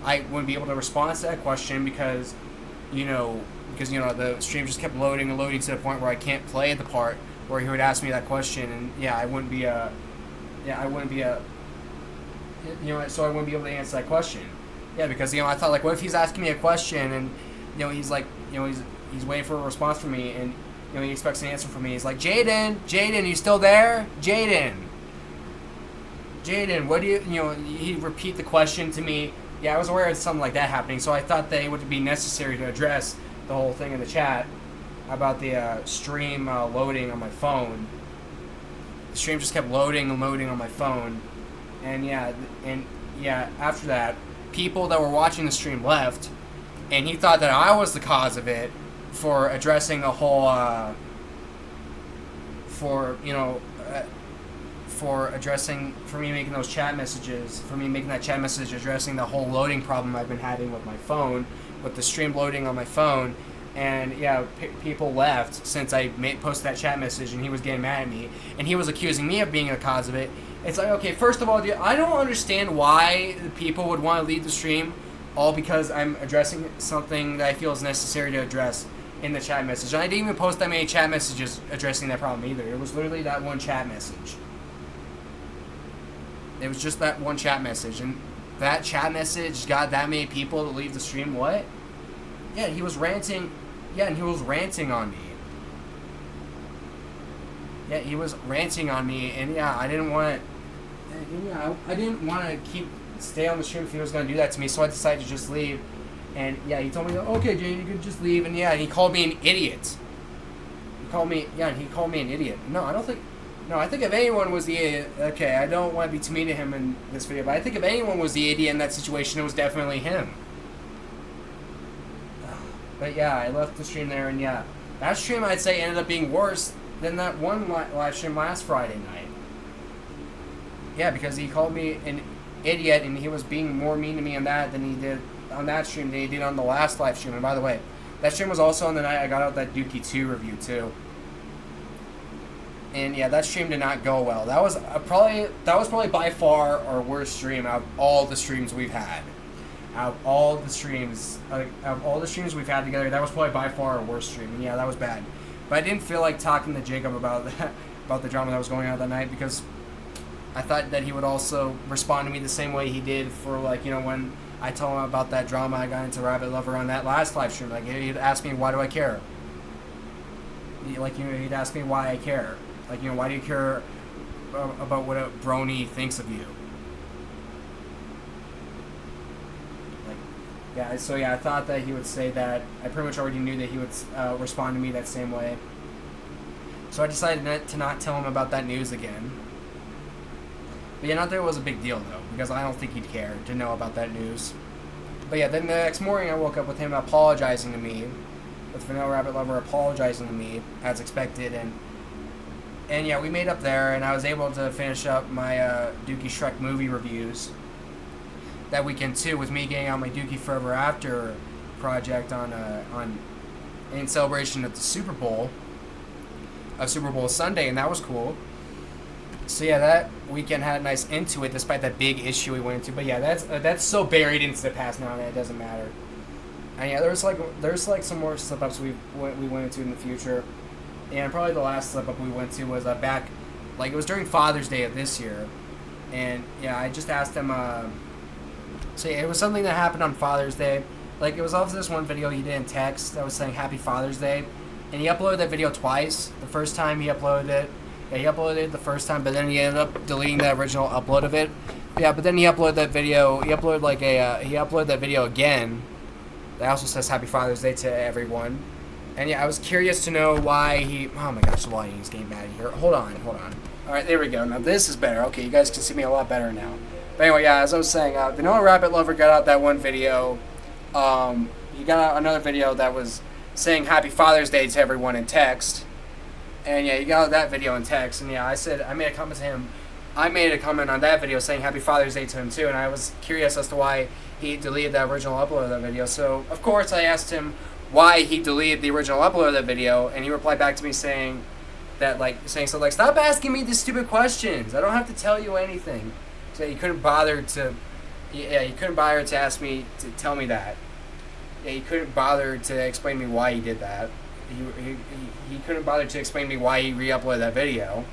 I wouldn't be able to respond to that question because the stream just kept loading and loading to the point where I can't play the part where he would ask me that question, and I wouldn't be so I wouldn't be able to answer that question. Yeah, because I thought, like, what if he's asking me a question and he's like he's waiting for a response from me, and he expects an answer from me. He's like, Jaden, you still there? Jaden, what do he'd repeat the question to me. Yeah, I was aware of something like that happening, so I thought that it would be necessary to address the whole thing in the chat about the stream loading on my phone. The stream just kept loading and loading on my phone, and after that, people that were watching the stream left, and he thought that I was the cause of it for addressing the whole for me making those chat messages, for me making that chat message addressing the whole loading problem I've been having with my phone, with the stream loading on my phone. And people left since I posted that chat message, and he was getting mad at me, and he was accusing me of being the cause of it. It's like, okay, first of all, dude, I don't understand why people would want to leave the stream all because I'm addressing something that I feel is necessary to address in the chat message. And I didn't even post that many chat messages addressing that problem either. It was literally that one chat message. It was just that one chat message, and that chat message got that many people to leave the stream. What? Yeah, he was ranting. Yeah, and he was ranting on me. Yeah, he was ranting on me, and I didn't want to. I didn't want to stay on the stream if he was going to do that to me, so I decided to just leave. And he told me, okay, Jay, you can just leave. And he called me an idiot. He called me an idiot. I think if anyone was the idiot, okay, I don't want to be too mean to him in this video, but I think if anyone was the idiot in that situation, it was definitely him. But I left the stream there, and that stream I'd say ended up being worse than that one live stream last Friday night. Yeah, because he called me an idiot, and he was being more mean to me on that than he did on that stream than he did on the last live stream. And by the way, that stream was also on the night I got out that Dookie 2 review too. And that stream did not go well. That was probably by far our worst stream out of all the streams we've had. Out of all the streams we've had together, that was probably by far our worst stream. And that was bad. But I didn't feel like talking to Jacob about the drama that was going on that night, because I thought that he would also respond to me the same way he did for when I told him about that drama I got into Rabbit Lover on that last live stream. Like, he'd ask me, why do I care? He'd ask me why I care. Why do you care about what a brony thinks of you? So I thought that he would say that. I pretty much already knew that he would respond to me that same way. So I decided to not tell him about that news again. But not that it was a big deal, though, because I don't think he'd care to know about that news. But then the next morning I woke up with him apologizing to me, with Vanilla Rabbit Lover apologizing to me, as expected, and we made up there, and I was able to finish up my Dookie Shrek movie reviews that weekend too, with me getting on my Dookie Forever After project in celebration of the Super Bowl Sunday, and that was cool. So that weekend had a nice end to it, despite that big issue we went into. But that's so buried into the past now that it doesn't matter. And there's some more slip ups we went into in the future. And probably the last slip up we went to was back, it was during Father's Day of this year. And I just asked him. So it was something that happened on Father's Day. It was off this one video he did in text that was saying Happy Father's Day, and he uploaded that video twice. The first time he uploaded it, he uploaded it the first time, but then he ended up deleting the original upload of it. But then he uploaded that video. He uploaded that video again. That also says Happy Father's Day to everyone. And I was curious to know why he. Oh my gosh, the lighting is getting bad here. Hold on. All right, there we go. Now this is better. Okay, you guys can see me a lot better now. But anyway, as I was saying, Vanilla Rabbit Lover got out that one video. He got out another video that was saying Happy Father's Day to everyone in text. And he got out that video in text. And I made a comment to him. I made a comment on that video saying Happy Father's Day to him too. And I was curious as to why he deleted the original upload of that video. So, of course, I asked him why he deleted the original upload of that video. And he replied back to me saying that like saying so like, stop asking me these stupid questions. I don't have to tell you anything. So he couldn't bother to, he couldn't bother to ask me to tell me that. Yeah, he couldn't bother to explain to me why he did that. He couldn't bother to explain to me why he re-uploaded that video.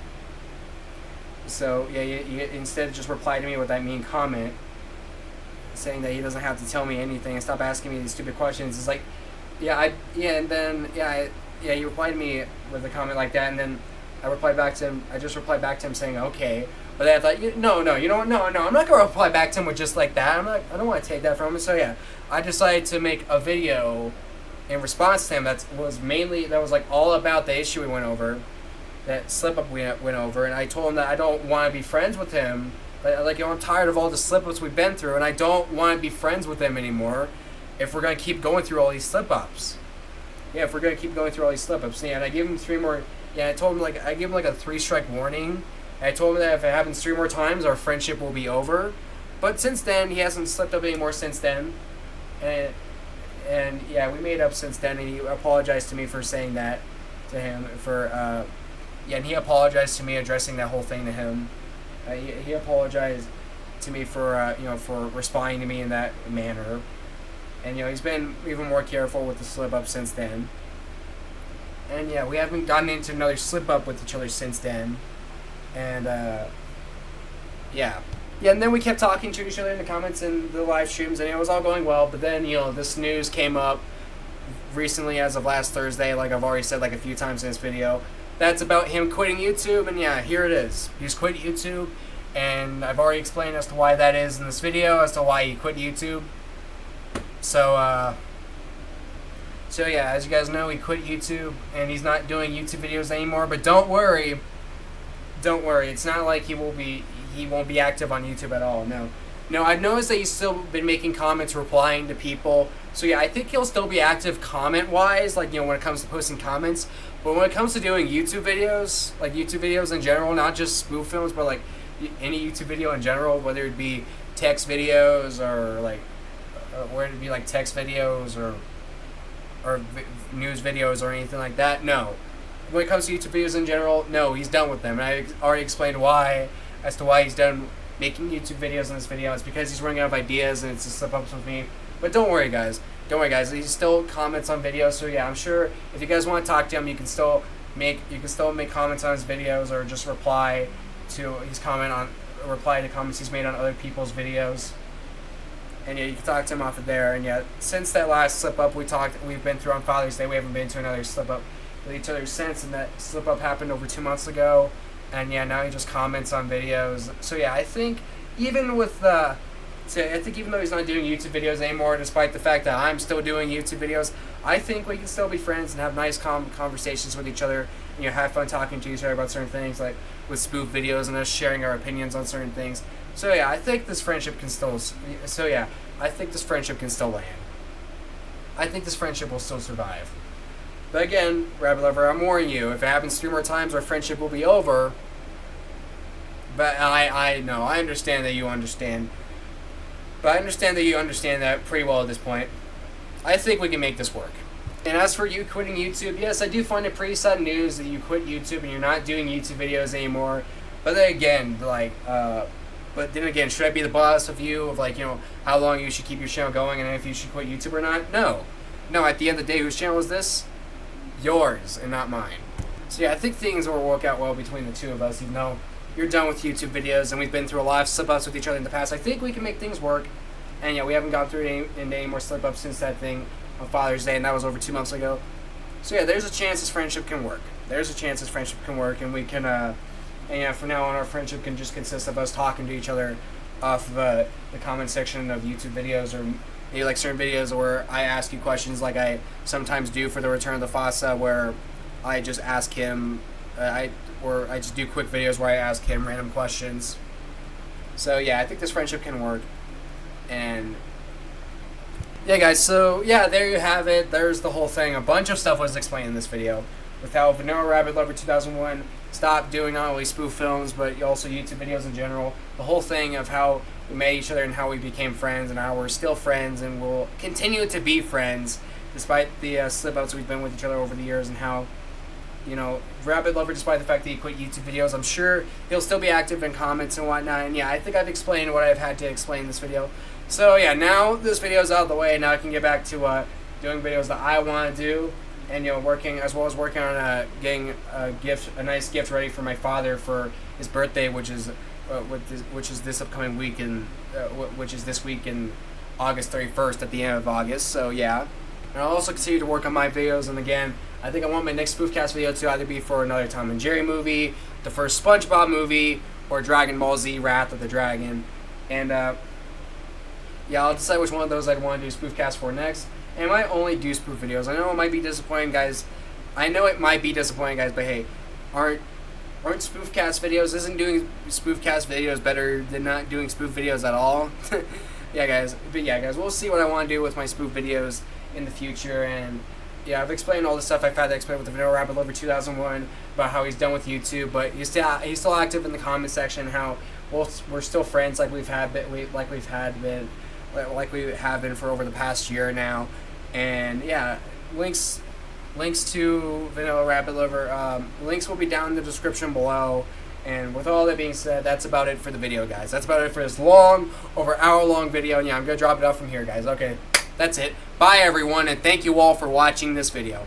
So yeah, he instead just replied to me with that mean comment, saying that he doesn't have to tell me anything and stop asking me these stupid questions. It's like, and then he replied to me with a comment like that, and then I replied back to him. I just replied back to him saying okay, but then I thought, you know what, no, I'm not gonna reply back to him with just like that. I don't want to take that from him. So yeah, I decided to make a video in response to him that was like all about the issue we went over, that slip up we went over, and I told him that I don't want to be friends with him. Like, I'm tired of all the slip ups we've been through, and I don't want to be friends with him anymore if we're gonna keep going through all these slip ups. Yeah, if we're gonna keep going through all these slip ups. Yeah, and I gave him 3 more. Yeah, I told him I gave him like a 3-strike warning. And I told him that if it happens 3 more times, our friendship will be over. But since then, he hasn't slipped up anymore since then. And yeah, we made up since then, and he apologized to me for saying that to him. And he apologized to me addressing that whole thing to him. He apologized to me for for responding to me in that manner. And he's been even more careful with the slip up since then. And yeah, we haven't gotten into another slip up with each other since then. And and then we kept talking to each other in the comments and the live streams, and it was all going well. But then this news came up recently, as of last Thursday, like I've already said like a few times in this video. That's about him quitting YouTube, and yeah, here it is. He's quit YouTube, and I've already explained as to why that is in this video, as to why he quit YouTube. So yeah, as you guys know, he quit YouTube, and he's not doing YouTube videos anymore. But don't worry, it's not like he won't be active on YouTube at all. No, I've noticed that he's still been making comments, replying to people. So yeah, I think he'll still be active comment-wise, like when it comes to posting comments. But when it comes to doing YouTube videos, like YouTube videos in general, not just spoof films, but like any YouTube video in general, whether it be text videos or like text videos or news videos or anything like that, no. When it comes to YouTube videos in general, no, he's done with them. And I already explained why he's done making YouTube videos in this video. It's because he's running out of ideas, and it's a slip-ups with me. But don't worry, guys. He still comments on videos. So yeah, I'm sure if you guys want to talk to him, you can still make comments on his videos, or just reply to comments he's made on other people's videos. And yeah, you can talk to him off of there. And yeah, since that last slip-up we've been through on Father's Day, we haven't been to another slip-up with each other since, and that slip-up happened over 2 months ago. And yeah, now he just comments on videos. So yeah, I think even though he's not doing YouTube videos anymore, despite the fact that I'm still doing YouTube videos, I think we can still be friends and have nice conversations with each other, and have fun talking to each other about certain things, like with spoof videos and us sharing our opinions on certain things. So yeah, I think this friendship can still land. I think this friendship will still survive. But again, Rabbit Lover, I'm warning you, if it happens 3 more times, our friendship will be over. But I know, I understand that you understand. But I understand that you understand that pretty well at this point. I think we can make this work. And as for you quitting YouTube, yes, I do find it pretty sad news that you quit YouTube and you're not doing YouTube videos anymore. But then again, should I be the boss of you, of how long you should keep your channel going and if you should quit YouTube or not? No, at the end of the day, whose channel is this? Yours and not mine. So yeah, I think things will work out well between the two of us, even though you're done with YouTube videos and we've been through a lot of slip-ups with each other in the past. I think we can make things work. And yeah, we haven't gone through any more slip-ups since that thing on Father's Day, and that was over 2 months ago. So yeah, there's a chance this friendship can work. And we can, from now on, our friendship can just consist of us talking to each other off of the comment section of YouTube videos, or maybe like certain videos where I ask you questions, like I sometimes do for the Return of the Fossa, where I just ask him, I just do quick videos where I ask him random questions. So yeah, I think this friendship can work. And yeah, guys, so yeah, there you have it. There's the whole thing. A bunch of stuff was explained in this video with how Vanilla Rabbit Lover 2001 stopped doing not only spoof films, but also YouTube videos in general. The whole thing of how we met each other and how we became friends and how we're still friends and will continue to be friends despite the slip-ups we've been with each other over the years, and how you know, Rabbit Lover, despite the fact that he quit YouTube videos, I'm sure he'll still be active in comments and whatnot. And yeah, I think I've explained what I've had to explain in this video. So yeah, now this video's out of the way. Now I can get back to doing videos that I want to do, and you know, working on getting a nice gift ready for my father for his birthday, which is this upcoming week, and which is this week in August 31st, at the end of August. So yeah, and I'll also continue to work on my videos. And again, I think I want my next spoofcast video to either be for another Tom and Jerry movie, the first SpongeBob movie, or Dragon Ball Z Wrath of the Dragon. And yeah, I'll decide which one of those I'd want to do spoofcast for next. And I might only do spoof videos. I know it might be disappointing, guys. But hey, aren't spoofcast videos? Isn't doing spoofcast videos better than not doing spoof videos at all? Yeah, guys. But yeah, guys, we'll see what I want to do with my spoof videos in the future. And yeah, I've explained all the stuff I've had to explain with the Vanilla Rabbit Lover 2001 about how he's done with YouTube, but he's still active in the comment section. How we're still friends, like we have been for over the past year now. And yeah, links to Vanilla Rabbit Lover, links will be down in the description below. And with all that being said, that's about it for the video, guys. That's about it for this long, over hour-long video. And yeah, I'm gonna drop it off from here, guys. Okay, that's it. Bye, everyone, and thank you all for watching this video.